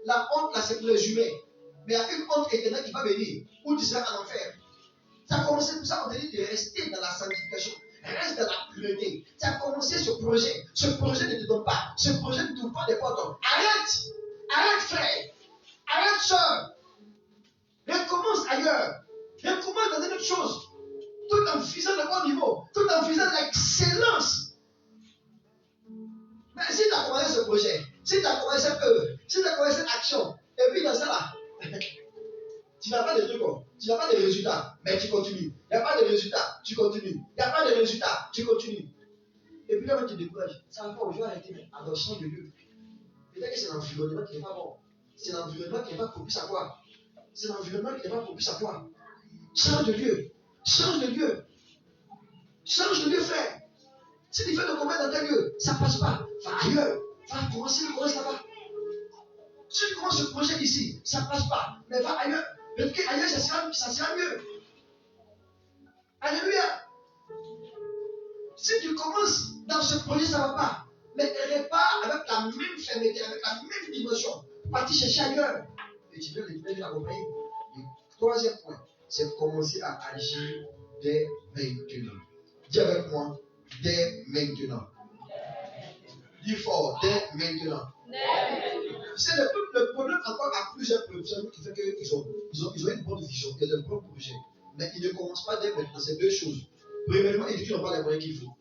La honte là, c'est pour les humains. Mais il y a une honte éternelle qui va venir où tu seras en enfer. Ça a commencé pour ça, on te dit de rester dans la sanctification. Reste dans la pureté. Tu as commencé ce projet. Ce projet ne te donne pas. Ce projet ne t'ouvre pas des portes. Arrête. Arrête, frère. Arrête, soeur. Recommence ailleurs. Recommence dans une autre chose. Tout en visant le bon niveau. Tout en visant l'excellence. Mais si tu as commencé ce projet, si tu as commencé cette œuvre, si tu as commencé cette action, et puis dans ça là, tu n'as pas de trucs, tu n'as pas de résultats, mais tu continues. Il n'y a pas de résultats, tu continues. Il n'y a pas de résultats, tu continues. Et puis là, tu te décourages. Ça va pas, je vais arrêter, mais alors change de lieu. Peut-être que c'est l'environnement qui n'est pas bon. C'est l'environnement qui n'est pas propice à toi. C'est l'environnement qui n'est pas propice à toi. Change de lieu. Change de lieu. Change de lieu, frère. Si tu fais le combat dans tel lieu, ça ne passe pas. Va ailleurs. Va commencer le projet là-bas. Si tu commences ce projet ici, ça ne passe pas. Mais va ailleurs. Parce qu'ailleurs, ça sera mieux. Alléluia. Si tu commences dans ce projet, ça ne va pas. Mais répare avec la même fermeté, avec la même dimension. Partir chercher ailleurs. Et tu veux l'accompagner. Le troisième point, c'est de commencer à agir dès maintenant. Dis avec moi, dès maintenant. Dis fort, dès maintenant. C'est le problème encore à plusieurs personnes qui fait qu'ils ont une bonne vision, ils ont un bon projet. Mais ils ne commencent pas dès maintenant. C'est deux choses. Premièrement, ils disent qu'ils n'ont pas les moyens qu'il faut.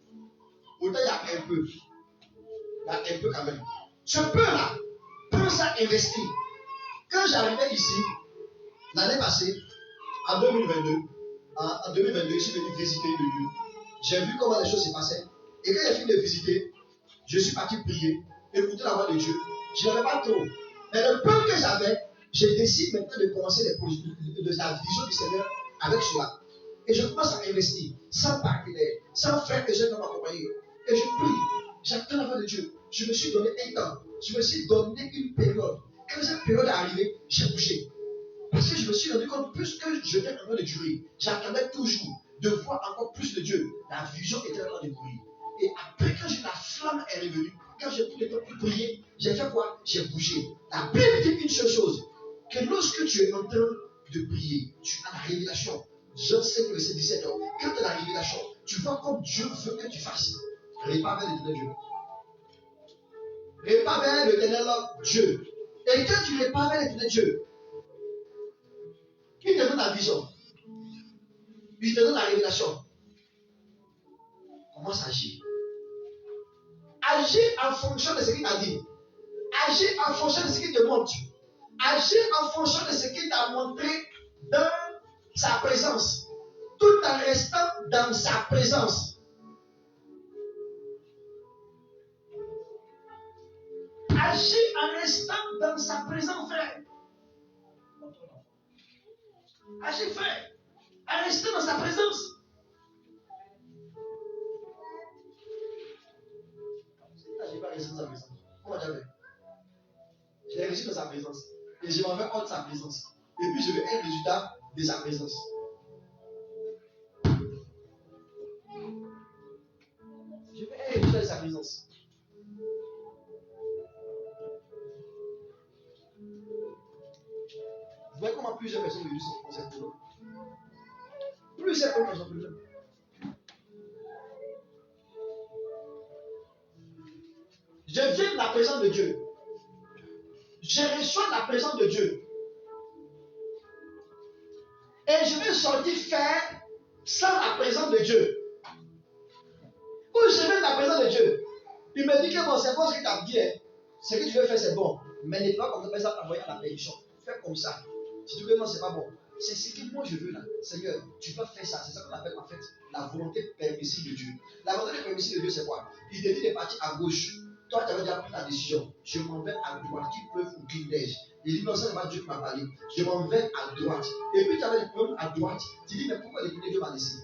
Pourtant, il y a un peu. Il y a un peu quand même. Ce peu-là, pense à investir. Quand j'arrivais ici, l'année passée, en 2022, je suis venu visiter le lieu. J'ai vu comment les choses se passaient. Et quand j'ai fini de visiter, je suis parti prier, écouter la voix de Dieu. Je n'avais pas trop. Mais le peu que j'avais, je décide maintenant de commencer la vision du Seigneur avec cela. Et je commence à investir, sans partenaire, sans frère que je ne m'accompagner. Et je prie, j'attends la voix de Dieu. Je me suis donné un temps, je me suis donné une période. Quand cette période est arrivée, j'ai bougé. Parce que je me suis rendu compte, plus que je venais en train de durer, j'attendais toujours de voir encore plus de Dieu. La vision était en train de courir. Et après, quand la flamme est revenue, quand j'ai pris le temps pour prier, j'ai fait quoi? J'ai bougé. La Bible dit une seule chose, que lorsque tu es en train de prier, tu as la révélation. Jean 5, verset 17. Quand tu as la révélation, tu vois comme Dieu veut que tu fasses. Répare vers l'éternel Dieu. Répare vers l'éternel Dieu. Et quand tu répares vers l'éternel Dieu, il te donne la vision. Il te donne la révélation. Commence à agir. Agir en fonction de ce qu'il t'a dit. Agis en fonction de ce qu'il te montre. Agis en fonction de ce qu'il t'a montré dans sa présence. Tout en restant dans sa présence. Agis en restant dans sa présence, frère. Agis, frère. En restant dans sa présence. Je n'ai pas resté dans sa présence. Comment j'avais? Je l'ai reçu dans sa présence. Et je m'en vais hors de sa présence. Et puis je veux un résultat de sa présence. Je veux un résultat de sa présence. Vous voyez comment plusieurs personnes réduisent son concept de l'homme. Plusieurs personnes ont problème. Je viens de la présence de Dieu. Je reçois la présence de Dieu. Et je vais sortir faire sans la présence de Dieu. Ou je viens de la présence de Dieu. Il me dit que bon, c'est bon ce que tu as dit. Ce que tu veux faire, c'est bon. Mais n'est pas comme ça t'envoyer à la perdition. Fais comme ça. Si tu veux, non, c'est pas bon. C'est ce que moi je veux là. Seigneur, tu vas faire ça. C'est ça qu'on appelle en fait la volonté permissive de Dieu. La volonté permissive de Dieu, c'est quoi? Il te dit de partir à gauche. Toi, tu avais déjà pris ta décision. Je m'en vais à droite, qu'il pleuve ou qu'il neige. Il dit non, ça n'est pas Dieu qui m'a parlé. Je m'en vais à droite. Et puis tu avais le problème à droite. Tu dis, mais pourquoi l'éternel Dieu m'a laissé?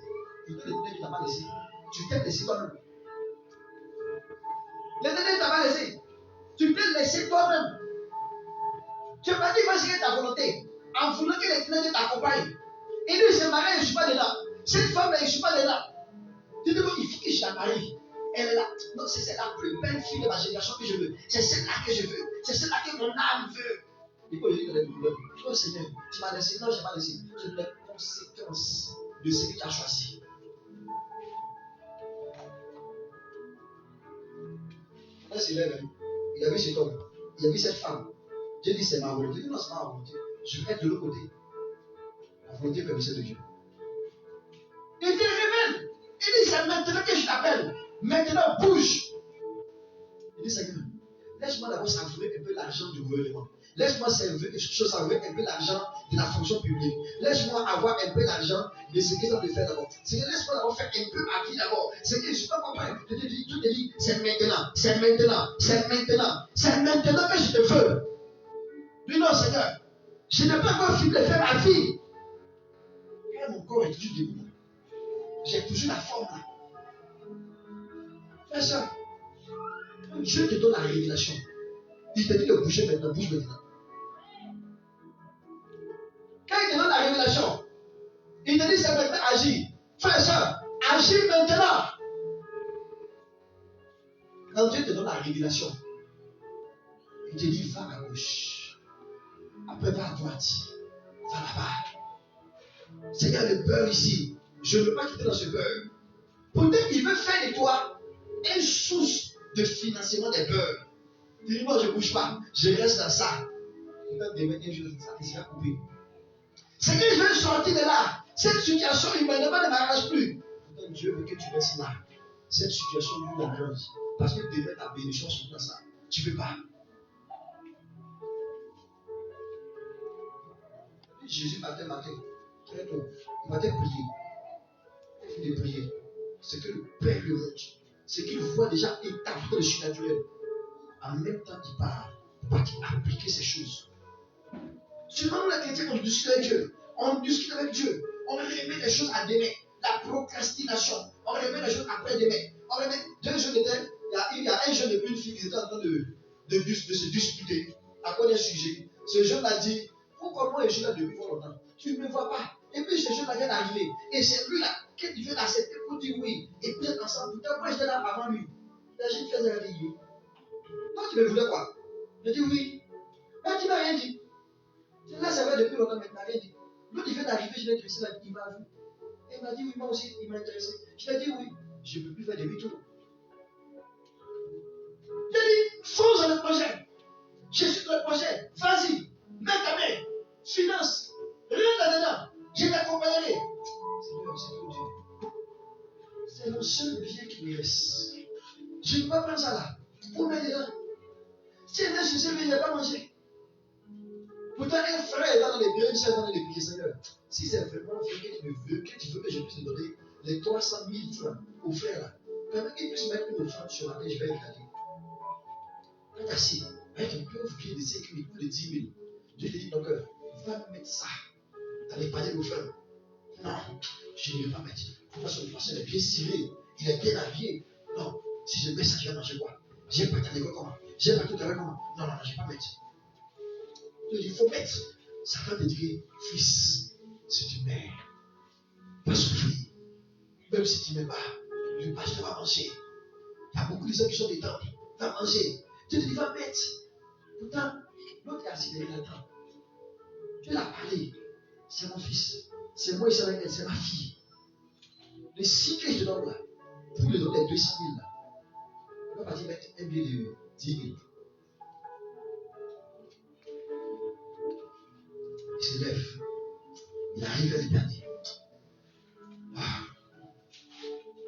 L'éternel Dieu t'a pas laissé. Tu t'es laissé toi-même. L'éternel t'a pas laissé. Tu t'es laissé toi-même. Tu m'as dit, vas-y, ta volonté. En voulant que l'éternel Dieu t'accompagne. Et lui, c'est marié, je ne suis pas dedans. Cette femme, je ne suis pas dedans. Tu dis, il faut que je la marie. Elle est là. Non, c'est la plus belle fille de ma génération que je veux. C'est celle-là que je veux. C'est celle-là que mon âme veut. Et quand je dis que les problèmes, oh Seigneur, tu m'as laissé. Non, je n'ai pas laissé. C'est les conséquences de ce que tu as choisi. Là, c'est là, il a vu cet homme. Il a vu cette femme. Dieu dit, c'est ma volonté. Il dit, non, c'est pas ma volonté. Je vais être de l'autre côté. La volonté permissive de Dieu. Il te révèle. Il dit, c'est maintenant que je t'appelle. Maintenant, bouge. Il dit, Seigneur, laisse-moi d'abord savourer un peu l'argent du gouvernement. Laisse-moi savourer un peu l'argent de la fonction publique. Laisse-moi avoir un peu l'argent de ce qu'ils ont fait d'abord. Seigneur, laisse-moi d'abord faire un peu ma vie d'abord. Seigneur, je ne suis pas compris. Je te dis, tout te dit, c'est maintenant, c'est maintenant, c'est maintenant, c'est maintenant que je te veux. Dis non, Seigneur, je n'ai pas encore fini de faire ma vie. Et mon corps est toujours debout. J'ai toujours la forme là. Fais ça. Dieu te donne la révélation. Il te dit de bouger maintenant, bouge maintenant. Quand il te donne la révélation, il te dit c'est maintenant agir. Fais ça. Agis maintenant. Quand Dieu te donne la révélation, il te dit va à gauche. Après va à droite. Va là-bas. Seigneur, le beurre ici. Je ne veux pas quitter dans ce beurre. Peut-être qu'il veut faire de toi une source de financement des beurres. Tu dis, moi je ne bouge pas, je reste dans ça. Peut-être demain, un jour, ça te sera coupé. Seigneur, je veux sortir de là. Cette situation humainement ne m'arrange plus. Pourtant, Dieu veut que tu restes là. Cette situation lui arrange. Parce que demain, ta bénédiction sera dans ça. Tu ne peux pas. Jésus matin, très tôt, il va te prier. Il finit de prier. C'est que le Père lui montre. C'est qu'il voit déjà établir le surnaturel. En même temps, il parle. Pour appliquer ces choses. Souvent, les chrétiens, on discute avec Dieu. On discute avec Dieu. On remet les choses à demain. La procrastination. On remet les choses après demain. On remet. Il y a un jeune et une fille qui étaient en train de se disputer à cause d'un sujet. Ce jeune a dit, pourquoi moi je suis là depuis fort longtemps? Tu ne me vois pas. Et puis ce jeune-là vient d'arriver. Et c'est lui là qui vient d'accepter pour dire oui. Et puis ensemble. Pourtant, moi j'étais là avant lui. La jeune fille a dit, toi tu me voulais quoi? Je dis oui. Mais tu n'as rien dit. Là, ça va depuis longtemps, mais tu n'as rien dit. L'autre, il vient d'arriver, je l'ai intéressé, il m'a vu. Et il m'a dit oui, moi aussi, il m'a intéressé. Je lui ai dit oui, je ne peux plus faire demi-tour. Je lui ai dit, fonce dans le projet. Je suis dans le projet. Vas-y, mets ta main. Finance. Rien là-dedans. Je t'accompagnerai. Seigneur, c'est trop dur. C'est le seul bien qui me reste. Je ne peux pas prendre ça là. Pour mettre dedans. Si elle est chez lui, il n'a pas mangé. Pourtant, un frère est dans les biens, une soeur est dans les prières, Seigneur. Si c'est vraiment vrai que tu me veux, que tu veux que je puisse te donner les 300 000 francs au frère là, permets qu'il puisse mettre une offrande sur la tête, je vais regarder. Quand tu es assis, avec un pauvre pied de 5 000 ou de 10 000, Dieu te dit donc, va mettre ça dans les paniers d'offrande. Non, je ne vais pas mettre. Pourquoi son passé est bien stylé, il est bien habillé. Non, si je mets ça, je vais manger quoi? J'ai pas ta l'école comment? J'ai pas tout à l'heure comment? Non, non, je ne vais pas mettre. Il faut mettre. Ça va te dire, fils, si tu m'aimes, pas souffrir. Même si tu ne m'aimes pas, je te va manger. Il y a beaucoup de gens qui sont des temples. Va manger. Dieu te dit, va mettre. Pourtant, l'autre est assis derrière la table. Dieu l'a parlé. C'est mon fils. C'est moi et c'est ma fille. Les 6 que je te donne là, pour lui donner les 200 000 là, on va pas dire mettre un billet de 10 000. Il se lève. Il arrive à le dernier.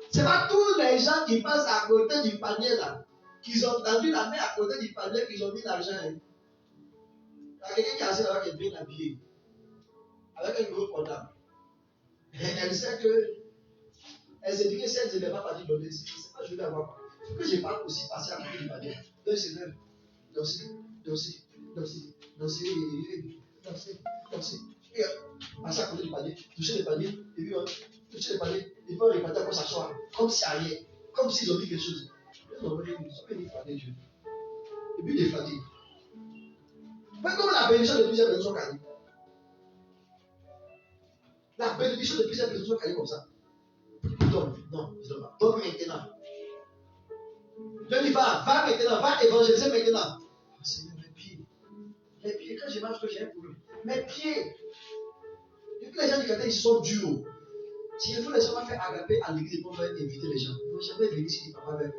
C'est pas tous les gens qui passent à côté du panier là, qui ont tendu la main à côté du panier, qui ont mis l'argent. Il y a quelqu'un qui est assis là-bas qui est bien habillé, avec un gros portable. Elle sait que, elle s'est dit que si elle ne devait pas partir donner, c'est pas je vais avoir. Il faut que je parte aussi passer à côté du panier. Donc c'est là, danser. Et passer à côté du panier, toucher le panier, et puis toucher le panier, et puis on repartir pour s'asseoir, comme si rien, comme s'ils ont dit quelque chose. Ils ont venus flatter Dieu. Et puis les flatter. Mais comme la bénédiction de plusieurs personnes sont gagnée. La bénédiction de plusieurs personnes sont gagnée comme ça. Donne, non, je ne donne pas. Donne maintenant. Je dis va maintenant, va évangéliser maintenant. Oh, Seigneur, mes pieds, quand je marche, j'ai un problème. Mes pieds. Et puis les gens du quartier, ils sont durs. Si il faut les gens vont faire agaper à l'église pour inviter les gens. Ils ne vont jamais venir si papa veut.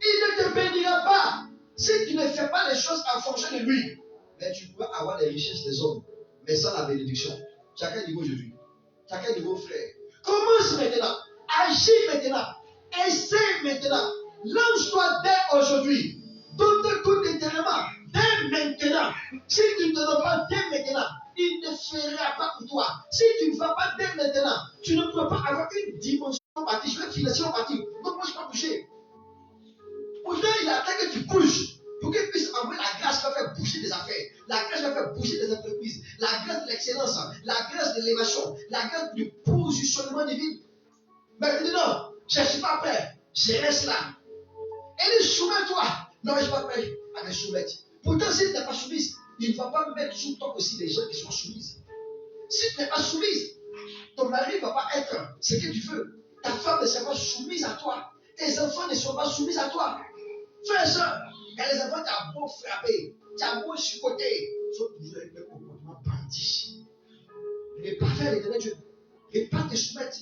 Il ne te bénira pas si tu ne fais pas les choses en fonction de lui. Mais tu peux avoir les richesses des hommes, mais sans la bénédiction. Chacun niveau aujourd'hui. Chacun niveau frère. Commence maintenant. Agis maintenant. Essaie maintenant. Lance-toi dès aujourd'hui. Donne tout éternellement. Dès maintenant. Si tu ne te donnes pas dès maintenant, il ne fera pas pour toi. Si tu ne vas pas dès maintenant, tu ne pourras pas avoir une dimension partie. Je vais financièrement partir. Donc moi je ne vais pas bouger. Aujourd'hui, il attend que tu bouges pour qu'il puisse envoyer la grâce qui va faire bouger des affaires, la grâce qui va faire bouger des entreprises, la grâce de l'excellence, la grâce de l'élévation, la grâce du positionnement divin. Mais il dit non, je ne suis pas prêt, je reste là. Elle dit soumets-toi. Non, je ne suis pas prêt à me soumettre. Pourtant, si tu n'es pas soumise, il ne va pas mettre sous toi aussi des gens qui sont soumises. Si tu n'es pas soumise, ton mari ne va pas être ce que tu veux. Ta femme ne sera pas soumise à toi. Tes enfants ne seront pas soumis à toi. Frère et soeur, il y a les enfants, tu as beau frapper, tu as beau chicoter, ils sont toujours avec le comportement bandit. Ne pas faire l'éternel Dieu. Ne pas te soumettre.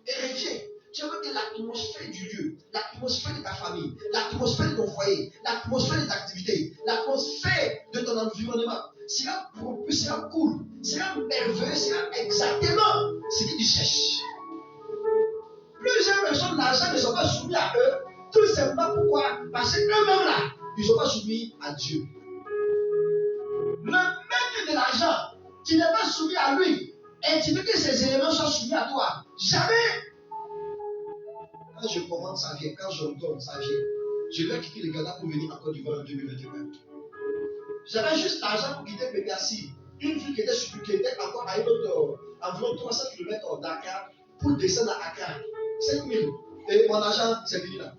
Et reviens. Tu veux que l'atmosphère du lieu, l'atmosphère de ta famille, l'atmosphère de ton foyer, l'atmosphère de tes activités, l'atmosphère de ton environnement sera propre, sera cool, sera merveilleux, sera exactement ce que tu cherches. Plusieurs personnes, l'argent ne sont pas soumis à eux. Tout simplement pourquoi? Parce qu'eux-mêmes là, ils ne sont pas soumis à Dieu. Le maître de l'argent, qui n'est pas soumis à lui, et tu veux que ces éléments soient soumis à toi. Jamais. Quand je commande, ça vient. Quand je retourne, ça vient. Je vais quitter le Ghana pour venir en Côte d'Ivoire en 2021. J'avais juste l'argent pour quitter Pépiassi. Une ville qui était encore à une autre, environ 300 km d'Accra, pour descendre à Accra. 5 000. Et mon argent, c'est fini là.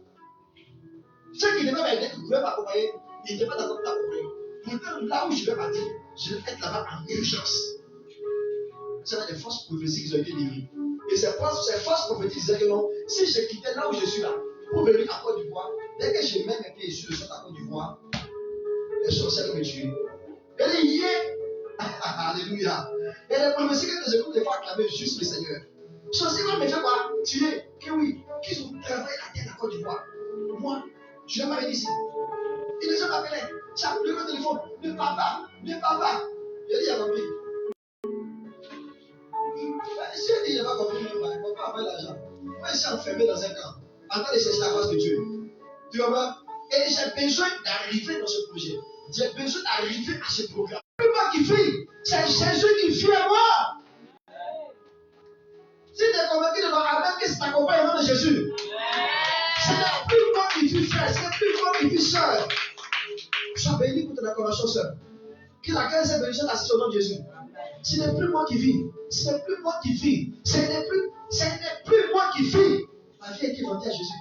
Ceux qui devaient m'aider, qui pouvaient m'accompagner, ils n'étaient pas d'accord pour m'accompagner. Pourtant, là où je vais partir, je vais être là-bas en urgence. C'est des forces prophétiques qui ont été livrées. Et ces forces prophétiques disaient que non, si je quittais là où je suis là, pour venir à Côte d'Ivoire, dès que je mets mes pieds sur le sol à Côte d'Ivoire, les sorcières vont me tuer. Elle est hier. Alléluia. Et les prophéties que je écoute des fois acclamer juste le Seigneur. Sorcières vont me faire quoi? Tuer. Que oui. Qu'ils ont travaillé la terre à Côte d'Ivoire. Moi, je ne vais pas venir ici. Et les gens m'appelaient. Ça a le téléphone. Ne pars pas. Ne pars pas. Je dis, il a compris. Si je dis, il n'a pas compris, il ne va pas avoir l'argent. Moi, je suis enfermé dans un camp. En train de chercher la face de Dieu. Tu vois pas? Et j'ai besoin d'arriver dans ce projet. J'ai besoin d'arriver à ce programme. Ce n'est plus moi qui vis, c'est Jésus qui vit à moi. Si tu es convaincu de ton amen, que c'est l'accompagnement de Jésus. Ce n'est plus moi qui vis, frère. Ce n'est plus moi qui vis, soeur. Sois béni pour ton acclamation, soeur. Que la grâce et bénédiction assiste au nom de Jésus. Ce n'est plus moi qui vis. Ce n'est plus moi qui vis. Ce n'est plus moi qui vis. Ma vie a été vendue à Jésus.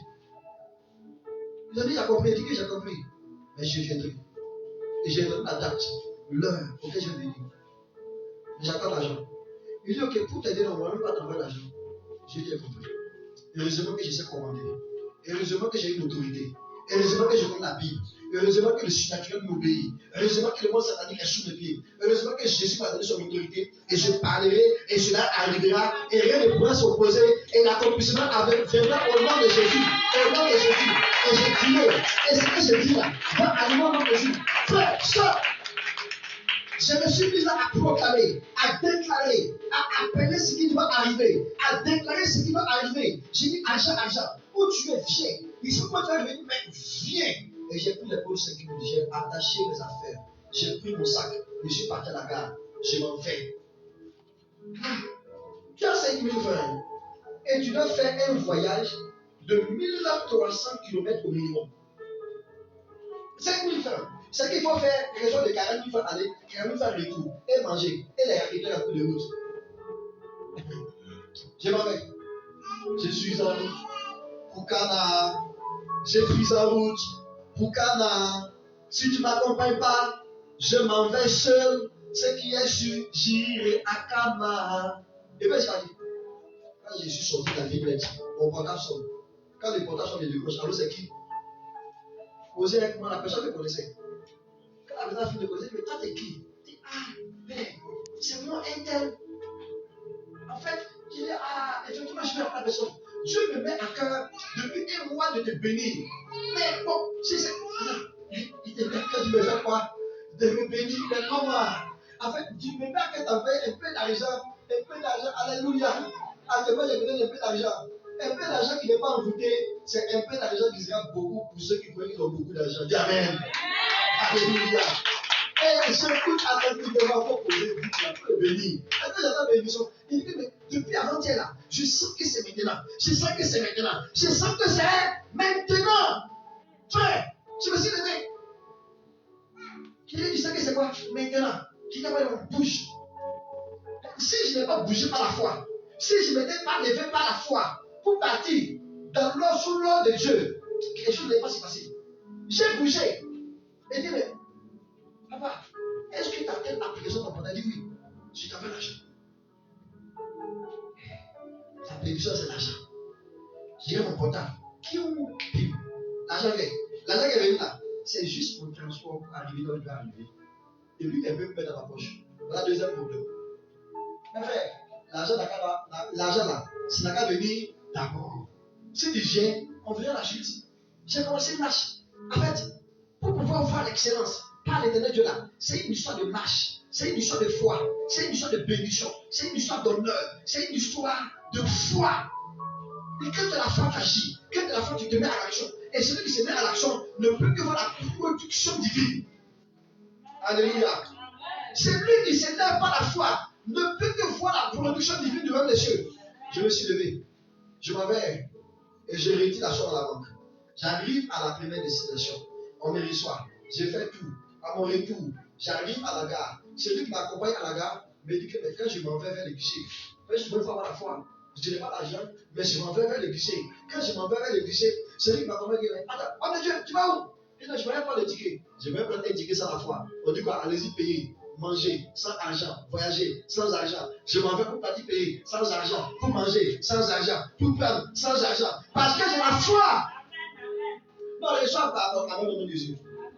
Vous avez dit, j'ai compris. Il dit que j'ai compris. Mais je viendrai. Et j'ai donné la date, l'heure auquel je vais venir. Mais j'attends l'argent. Il dit, ok, pour t'aider, on ne va même pas t'envoyer l'argent. J'ai dit, j'ai compris. Heureusement que je sais commander. Heureusement que j'ai une autorité. Heureusement que je connais la Bible. Heureusement que le surnaturel m'obéit. Heureusement que le monde satanique est sous mes pieds. Heureusement que Jésus m'a donné son autorité. Et je parlerai et cela arrivera. Et rien ne pourra s'opposer. Et l'accomplissement viendra au nom de Jésus. Au nom de Jésus. Et je dirai. Et ce que je dis là va arriver au nom de Jésus. Frère, stop. Je me suis mis là à proclamer, à déclarer, à appeler ce qui doit arriver, à déclarer ce qui doit arriver. J'ai dit argent, argent. Où tu es, viens. Ils sont pas venus, mais viens. Et j'ai pris les pauvres sécurités, j'ai attaché mes affaires. J'ai pris mon sac, je suis parti à la gare. Je m'en vais. Tu as 5 000 francs. Et tu dois faire un voyage de 1300 km au minimum. 5 000 francs. C'est qu'il faut faire quelque chose de 40 000 francs aller, 40 000 francs retour, et manger, et les répéter à coup de route. Je m'en vais. Je suis en route pour Cana. Je suis en route pour Cana. Si tu ne m'accompagnes pas, je m'en vais seul. Ce qui est sûr, j'irai à Cana. Et bien, je m'ai dit, quand je suis sorti de la ville, mon portable sonne. Quand le portable sonne, il décroche. Alors, c'est qui? Posez avec moi, la personne me connaissait. Quand la personne me connaissait, mais toi, t'es qui? Je dis, ah, mais c'est moi, un tel. En fait, je dis, ah, effectivement, je suis à la personne. Dieu me met à cœur depuis un mois de te bénir. Mais bon, si c'est. Il te met quand tu me fais quoi? De me bénir, mais comment? En fait, tu me mets à cœur d'envoyer un peu d'argent, alléluia. Actuellement, j'ai besoin d'un peu d'argent. Un peu d'argent qui n'est pas envoûté, c'est un peu d'argent qui sera beaucoup pour ceux qui croient qu'ils ont beaucoup d'argent. Dis amen. Alléluia. Et j'écoute attentivement pour poser vite la pour le bénir. Et quand j'entends bénédiction, il dit, mais depuis avant-hier là, je sens que c'est maintenant. Je sens que c'est maintenant. Je sens que c'est maintenant. Frère, je me suis levé. Je lui ai dit, tu sais que c'est quoi? Maintenant. Je dis, bouge. Si je n'ai pas bougé par la foi, si je ne m'étais pas levé par la foi pour partir dans l'eau sous l'eau de Dieu, quelque chose n'est pas si facile. J'ai bougé. Et dit, mais papa, est-ce que tu as telle application dans ton portable? Il dit oui. Je t'envoie l'argent. La prédiction, c'est l'argent. Je dirais mon portable. Qui ont l'argent vient. L'argent qui est venu là, c'est juste mon transport pour arriver là où il doit arriver. Et lui, elle peut me mettre dans ma poche. Voilà le deuxième problème. Mais frère, l'argent là, c'est n'a qu'à venir d'abord. Si tu viens, on vient à la chute. J'ai commencé une marche. En fait, pour pouvoir voir l'excellence par l'éternel Dieu là, c'est une histoire de marche, c'est une histoire de foi, c'est une histoire de bénédiction, c'est une histoire d'honneur, c'est une histoire de foi. Et quand de la foi tu agis, quand de la foi tu te mets à l'action, et celui qui se met à l'action ne peut que voir la production divine. Alléluia. Celui qui se lève par la foi ne peut que voir la production divine du même des cieux. Je me suis levé, je m'en vais et je retire la somme à la banque. J'arrive à la première destination. On me reçoit. J'ai fait tout. À mon retour, j'arrive à la gare. Celui qui m'accompagne à la gare me dit que quand je m'en vais vers le guichet, je veux avoir la foi. Je n'ai pas l'argent, mais je m'en vais vers le guichet. Quand je m'en vais vers le guichet, celui qui m'accompagne dit, attends, oh mon Dieu, tu vas où? Je dis, je ne vais pas prendre le ticket. Je vais prendre un ticket sans la foi. On dit quoi? Allez-y payer. Manger sans argent, voyager sans argent. Je m'en vais pour partir payer sans argent, pour manger sans argent, pour prendre sans argent. Parce que j'ai la foi. Non, les gens parlent avec le nom de Jésus.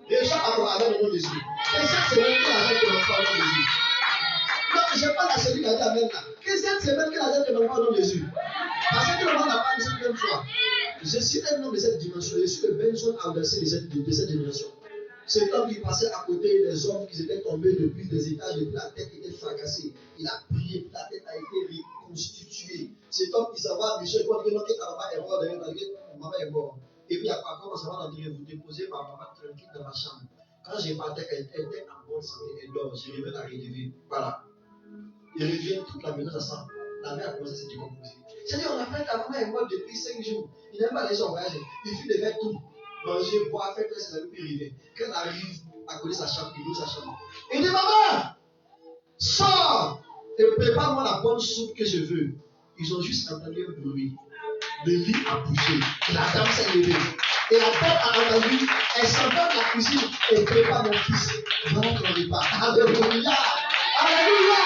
Les gens parlent avec le nom de Jésus. Et cette semaine, que l'argent ne m'envoie au nom de Jésus. Non, je n'ai pas la celui qui a dit Amen là. Que cette semaine, que l'argent ne m'envoie au nom de Jésus. Parce que le monde n'a pas de cette même foi. Je suis un homme de cette dimension. Je suis le Benson Audacé de cette dimension. Cet homme qui passait à côté des hommes qui étaient tombés depuis des étages, depuis la tête était fracassée. Il a prié, puis la tête a été reconstituée. Cet homme qui s'en va, Michel, quand il dit que ta maman est morte, maman est morte. Et puis après, on s'en va dans vous déposer ma maman tranquille dans ma chambre. Quand j'ai parti, elle était en bonne santé, elle dort. Je reviens à relever. Voilà. Il revient toute la maison ensemble. La mère a commencé à se décomposer. C'est-à-dire, on a fait ta maman est morte depuis 5 jours. Il n'aime pas les gens voyager. Il suffit de faire tout. Manger, boire, faire presque la puis revient. Quand elle arrive à coller sa chambre, il ouvre sa chambre. Il dit, maman, sors et prépare-moi la bonne soupe que je veux. Ils ont juste entendu un bruit. Le lit a bougé. La dame s'est levée. Et la dame a entendu, elle s'entend de la cuisine et prépare mon fils. Voilà ton repas. Alléluia. Alléluia.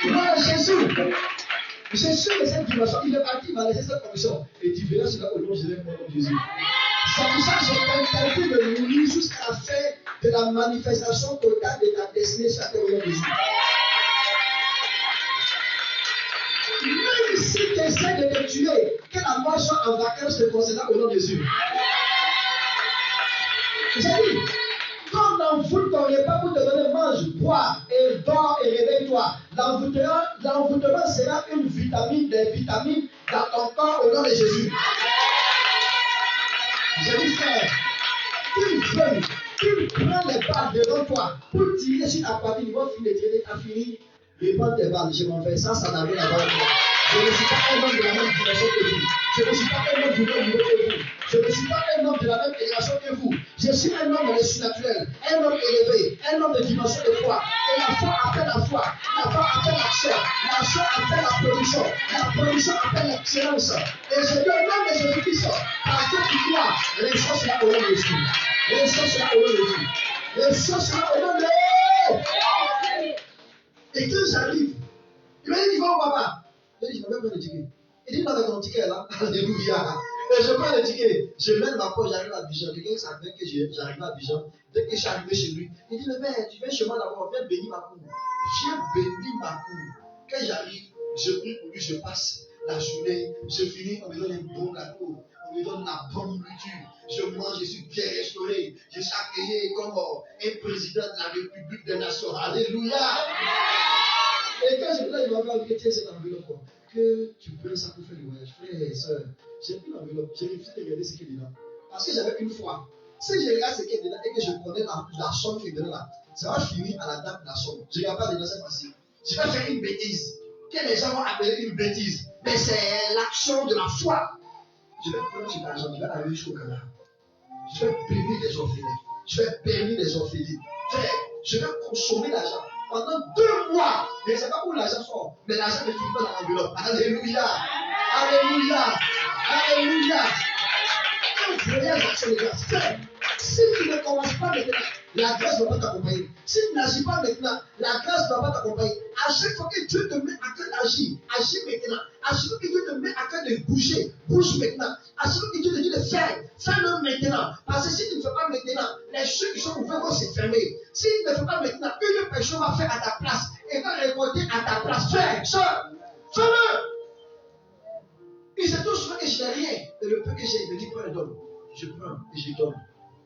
Gloire à Jésus. Jésus de cette dimension, il est parti, il m'a laissé cette commission. Et tu verras cela au nom de Jésus. C'est pour ça que j'ai tenté de mourir jusqu'à la fin de la manifestation totale de ta destinée chaque au nom de Jésus. Même si tu essaies de te tuer, que la mort soit en vacances te concernant au nom de Jésus. J'ai dit, quand on envoûte ton repas pour te donner mange, bois et dors et réveille-toi, l'envoûtement sera une vitamine, des vitamines dans ton corps au nom de Jésus. J'ai dit, frère, tu prends les balles devant toi pour tirer sur ta partie, ils vont finir de tirer, tu as fini. Répand tes balles, je m'en fais ça n'a rien à voir avec moi. Je ne suis pas un homme de la même dimension que vous. Je ne suis pas un homme du même niveau que vous. Je ne suis pas un homme de la même élévation que vous. Je suis un homme de surnaturel, un homme élevé, un homme de dimension de foi. Et la foi appelle la foi. La foi appelle l'action. L'action appelle la production. La production appelle l'excellence. Et je dis au nom de Jésus-Christ, parce que tu crois, les choses seront au nom de Jésus. Les choses seront au nom de Jésus. Les choses seront au nom de Jésus. Et quand j'arrive, il m'a dit, va au papa. Je dis, je ne vais pas prendre le ticket. Il dit, non, avec ton ticket là, alléluia. Et je prends le ticket, je mets ma poche, j'arrive à Abidjan. Quelqu'un savait que j'arrive à Abidjan. Dès que je suis arrivé chez lui, il dit, mais tu viens chez moi d'abord, viens bénir ma cour. Viens bénir ma cour. Quand j'arrive, je prie pour lui, je passe la journée, je finis, on me donne un bon gâteau, on me donne la bonne nourriture. Je mange, je suis bien restauré, je suis accueilli comme un président de la République des Nations. Alléluia. Et quand je voulais, il m'a dit, tiens cette enveloppe, que tu prends ça pour faire le voyage. Frère et soeur, j'ai pris l'enveloppe, j'ai refusé de regarder ce qui est dedans. Parce que j'avais une foi. Si je regarde ce qui est dedans et que je connais la somme qui est dedans là, ça va finir à la date de la somme. Je ne regarde pas dedans cette fois-ci. Je vais faire une bêtise. Que les gens vont appeler une bêtise. Mais c'est l'action de la foi. Je vais prendre cet argent, je vais aller jusqu'au Canada. Je vais bénir les orphelins. Je vais bénir les orphelins. Frère, je vais consommer l'argent. Pendant 2 mois, je ne sais pas où l'argent sort, mais l'argent ne finit pas dans l'enveloppe. Alléluia. Alléluia. Alléluia. Un voyage d'action de grâce. Frère, si tu ne commences pas maintenant, la grâce ne va pas t'accompagner. Si tu n'agis pas maintenant, la grâce ne va pas t'accompagner. À chaque fois que Dieu te met à cœur d'agir, agis maintenant. À chaque fois que Dieu te met à cœur de bouger, bouge maintenant. À chaque fois que Dieu te dit de faire, fais-le maintenant. Parce que si tu ne fais pas maintenant, les choses qui sont ouvertes vont se fermer. Si tu ne fais pas maintenant, une personne va faire à ta place et va récolter à ta place. Fais-le. Il sait tout souvent que je n'ai rien. Et le peu que j'ai, il me dit, prends et donne. Je prends et je donne.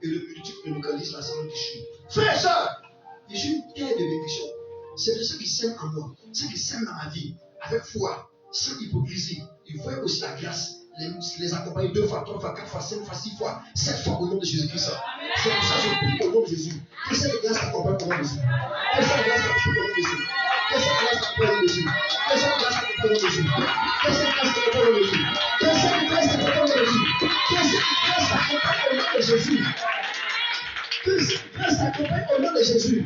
Et le multiple localise la salle qui suit. Frère et soeur, je suis une terre de bénédiction. C'est de ceux qui s'aiment en moi, ceux qui s'aiment dans ma vie, avec foi, sans hypocrisie. Ils voient aussi la grâce, les accompagner 2 fois, 3 fois, 4 fois, 5 fois, 6 fois, 7 fois au nom de Jésus-Christ. C'est pour ça que je prie au nom de Jésus. Que cette grâce t'accompagne au nom de Jésus. Que cette grâce t'accompagne au nom de Jésus. Que cette grâce t'accompagne au nom de Jésus. Que cette grâce t'accompagne au nom de Jésus. Que cette grâce t'accompagne au nom de Jésus. Que cette grâce t'accompagne au nom de Jésus. Que cette grâce t'accompagne au nom de Jésus. Que cette grâce t'accompagne au nom de Jésus.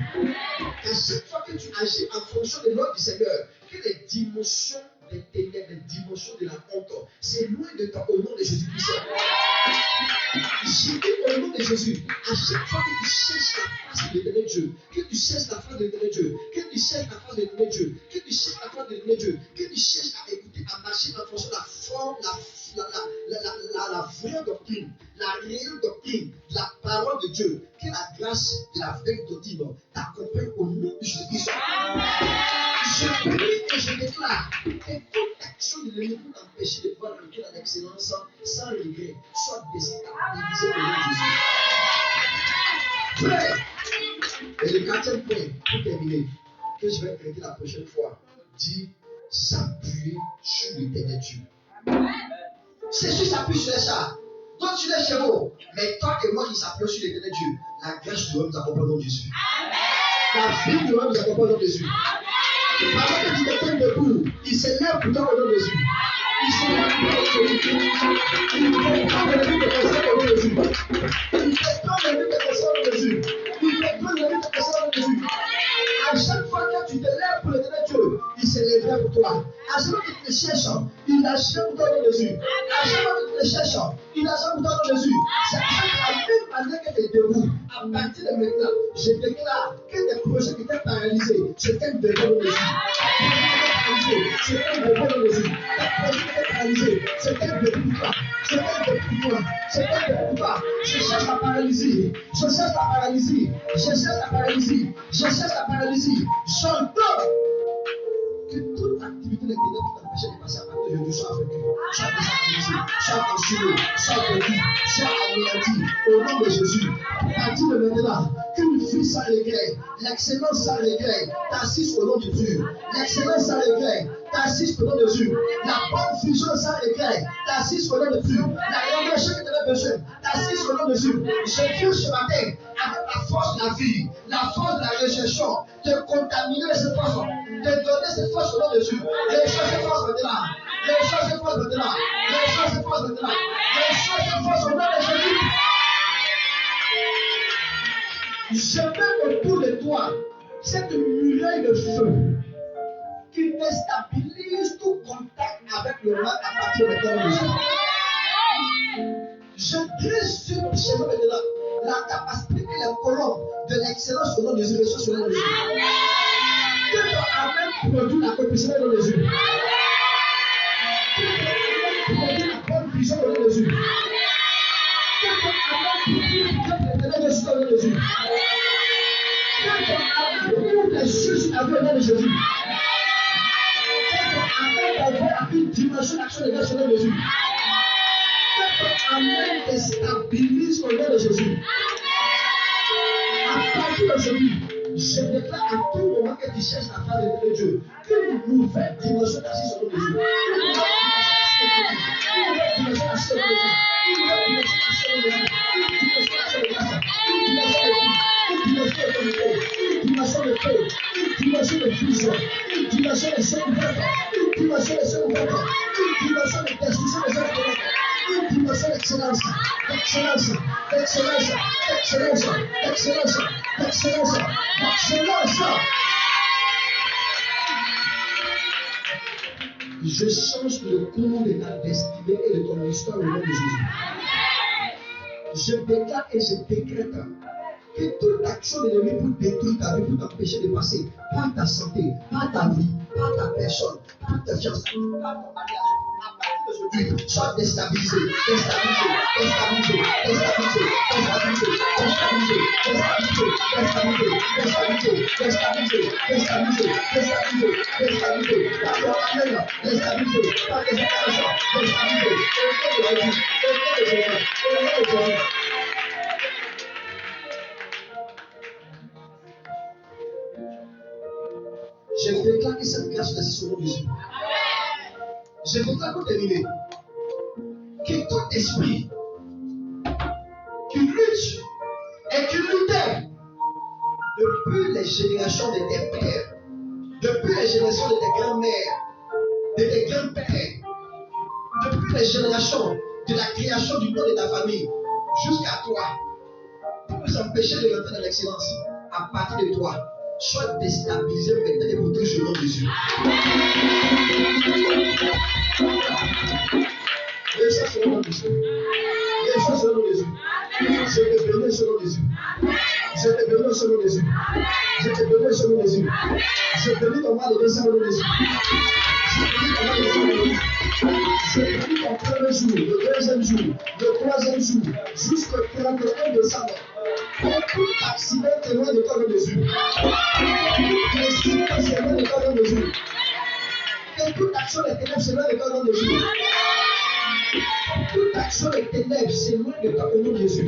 Et chaque fois que tu agis en fonction de l'ordre du Seigneur, que les dimensions des ténèbres, les dimensions de la honte, c'est loin de toi au nom de Jésus-Christ. Je dis au nom de Jésus, à chaque fois que tu cherches la face de l'éternel Dieu, que tu cherches la face de l'éternel Dieu, que tu cherches la face de l'éternel Dieu, que tu cherches la face de l'éternel Dieu, que tu cherches à écouter, à marcher en fonction de la forme, la vraie doctrine, la réelle doctrine, la parole de Dieu, que la grâce de la vraie doctrine t'accompagne au nom de Jésus-Christ. Je prie et je déclare que toute action de l'ennemi pour t'empêcher de pouvoir rentrer dans l'excellence sans regret soit déstabilisée au nom de Jésus. Frère, et le 4e point, pour terminer, que je vais traiter la prochaine fois, dit s'appuyer sur l'éternel Dieu. C'est sûr, s'appuie sur les chars. Toi, tu es chevaux. Mais toi et moi qui s'appelons sur l'éternel Dieu, la grâce de l'homme nous accompagne au nom de Jésus. La vie de l'homme nous accompagne au nom de Jésus. Pendant que tu te tiens debout, il s'élève pour toi au nom de Jésus. Il s'élève pour toi au nom de Jésus. Il fait prendre le but de personne au nom de Jésus. Il fait prendre le but de personne au nom de Jésus. Il fait prendre le but de personne au nom de Jésus. À chaque fois que tu te lèves pour l'éternel Dieu, il s'élèvera pour toi. À chaque fois que tu te cherches, il agira pour toi au nom de Jésus. À chaque fois que tu te cherches, il agira pour toi au nom de Jésus. C'est la même manière que tu es debout. À partir de maintenant, je déclare que tes projets qui étaient paralysés, c'est un bébé au nom de Jésus. C'est un bébé au nom de Jésus. Tes projets qui étaient paralysés, c'est un bébé pour toi. C'est un bébé pour toi. C'est un bébé pour toi. Je cherche la paralysie. Je cherche la paralysie. Je cherche la paralysie. Je cherche la paralysie. J'entends que toute activité de ténèbres qui t'empêchait de passer à partir d'aujourd'hui soit vaincue, soit déstabilisée, soit consumée, soit perdue, soit anéantie au nom de Jésus. À partir de maintenant, qu'une vie sans regret, l'excellence sans regret, t'assiste au nom de Dieu. L'excellence sans regret, t'assiste au nom de Dieu. La bonne fusion sans regret, t'assiste au nom de Dieu. La révélation que tu as besoin, t'assiste au nom de Dieu. Je viens ce matin avec la force de la vie, la force de la résurrection, de contaminer cette force, de donner cette force au nom de Dieu. Les choses se force maintenant. Les choses se force maintenant. Les choses se force maintenant. Les choses se force au nom de Jésus. Je mets autour de toi cette muraille de feu qui déstabilise tout contact avec le mal à partir de maintenant de Jésus. Je dresse sur le chemin maintenant la capacité et la colonne de l'excellence au nom de Jésus, sur le nom de Jésus. Que ton Amen produit l'accomplissement au nom de Jésus. Que ton Amen produit la bonne vision au nom de Jésus. Que ton Amen produit l'éternel Jésus au nom de Jésus. Que ton Amen ouvre les yeux sur la vie au nom de Jésus. Que ton Amen envoie à une dimension d'action de grâce au nom de Jésus. Que ton Amen déstabilise au nom de Jésus. À partir d'aujourd'hui, je déclare à tout moment que tu cherches la face de Dieu, qu'une nouvelle dimension d'assise au nom de Jésus. Une nouvelle dimension d'assise au nom de Jésus. Une nouvelle dimension d'assise au nom de Jésus. Une dimension de feu, une dimension de fusion, une dimension de secouverte, une dimension de secouverte, une dimension de destruction des œuvres, une dimension d'excellence, d'excellence, d'excellence, d'excellence, d'excellence, d'excellence, d'excellence. Je change le cours de ta destinée et de ton histoire au nom de Jésus. Je déclare et je décrète que toute action de l'ennemi pour détruire ta vie, pour t'empêcher de passer par ta santé, par ta vie, par ta personne, par ta fiancée, par ton mariage, à partir d'aujourd'hui, sois déstabilisé, déstabilisé, déstabilisé, déstabilisé, déstabilisé, déstabilisé, déstabilisé, déstabilisé, déstabilisé, déstabilisé, déstabilisé, déstabilisé, déstabilisé, par ton amen, déstabilisé, par tes opérations, déstabilisé, au nom de Jésus, au nom de Jésus, au nom de Jésus. Je déclare que cette grâce d'assise au nom de Jésus. Je déclare pour terminer que tout esprit qui lutte et qui luttait depuis les générations de tes pères, depuis les générations de tes grands-mères, de tes grands-pères, depuis les générations de la création du nom de ta famille jusqu'à toi, pour nous empêcher de rentrer dans l'excellence, à partir de toi, sois déstabilisé maintenant et pour toujours au nom de Jésus. Les choses seront dans Jésus. Les choses seront dans Jésus. Je te bénis selon Jésus. Je te bénis selon Jésus. Je te bénis selon Jésus. Je bénis ton mal et selon Jésus. Je bénis ton mal et selon Jésus. Je bénis ton premier jour, le deuxième jour, le troisième jour, jusqu'au 31 décembre. Que tout accident témoigne de toi au nom de Jésus. Que tout témoigne de toi au nom de Jésus. Que toute action des ténèbres s'éloigne de toi au nom de Jésus. Toute action des ténèbres s'éloigne de toi au nom de Jésus.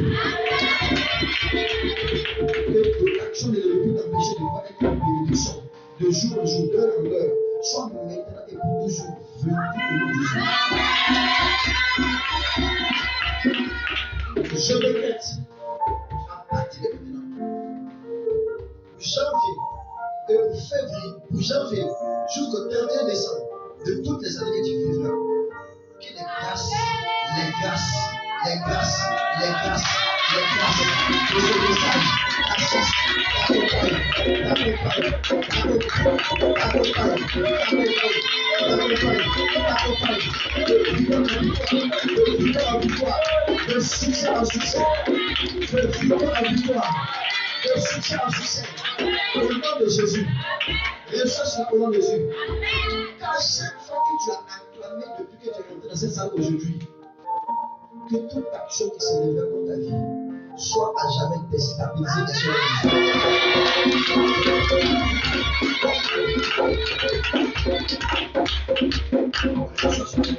Que toute action de l'ennemi t'empêcher de voir être en bénédiction de jour en jour, d'heure en heure, soit maintenant et pour toujours venu au nom de Jésus. Et ce message assiste, de succès en succès, de victoire en victoire, de succès en succès. Au nom de Jésus, reçois cela au nom de Jésus. Car chaque fois que tu as acclamé depuis que tu es rentré dans cette salle aujourd'hui, que toute action qui s'est levée dans ta vie soit à jamais déstabilisée et soit réalisée.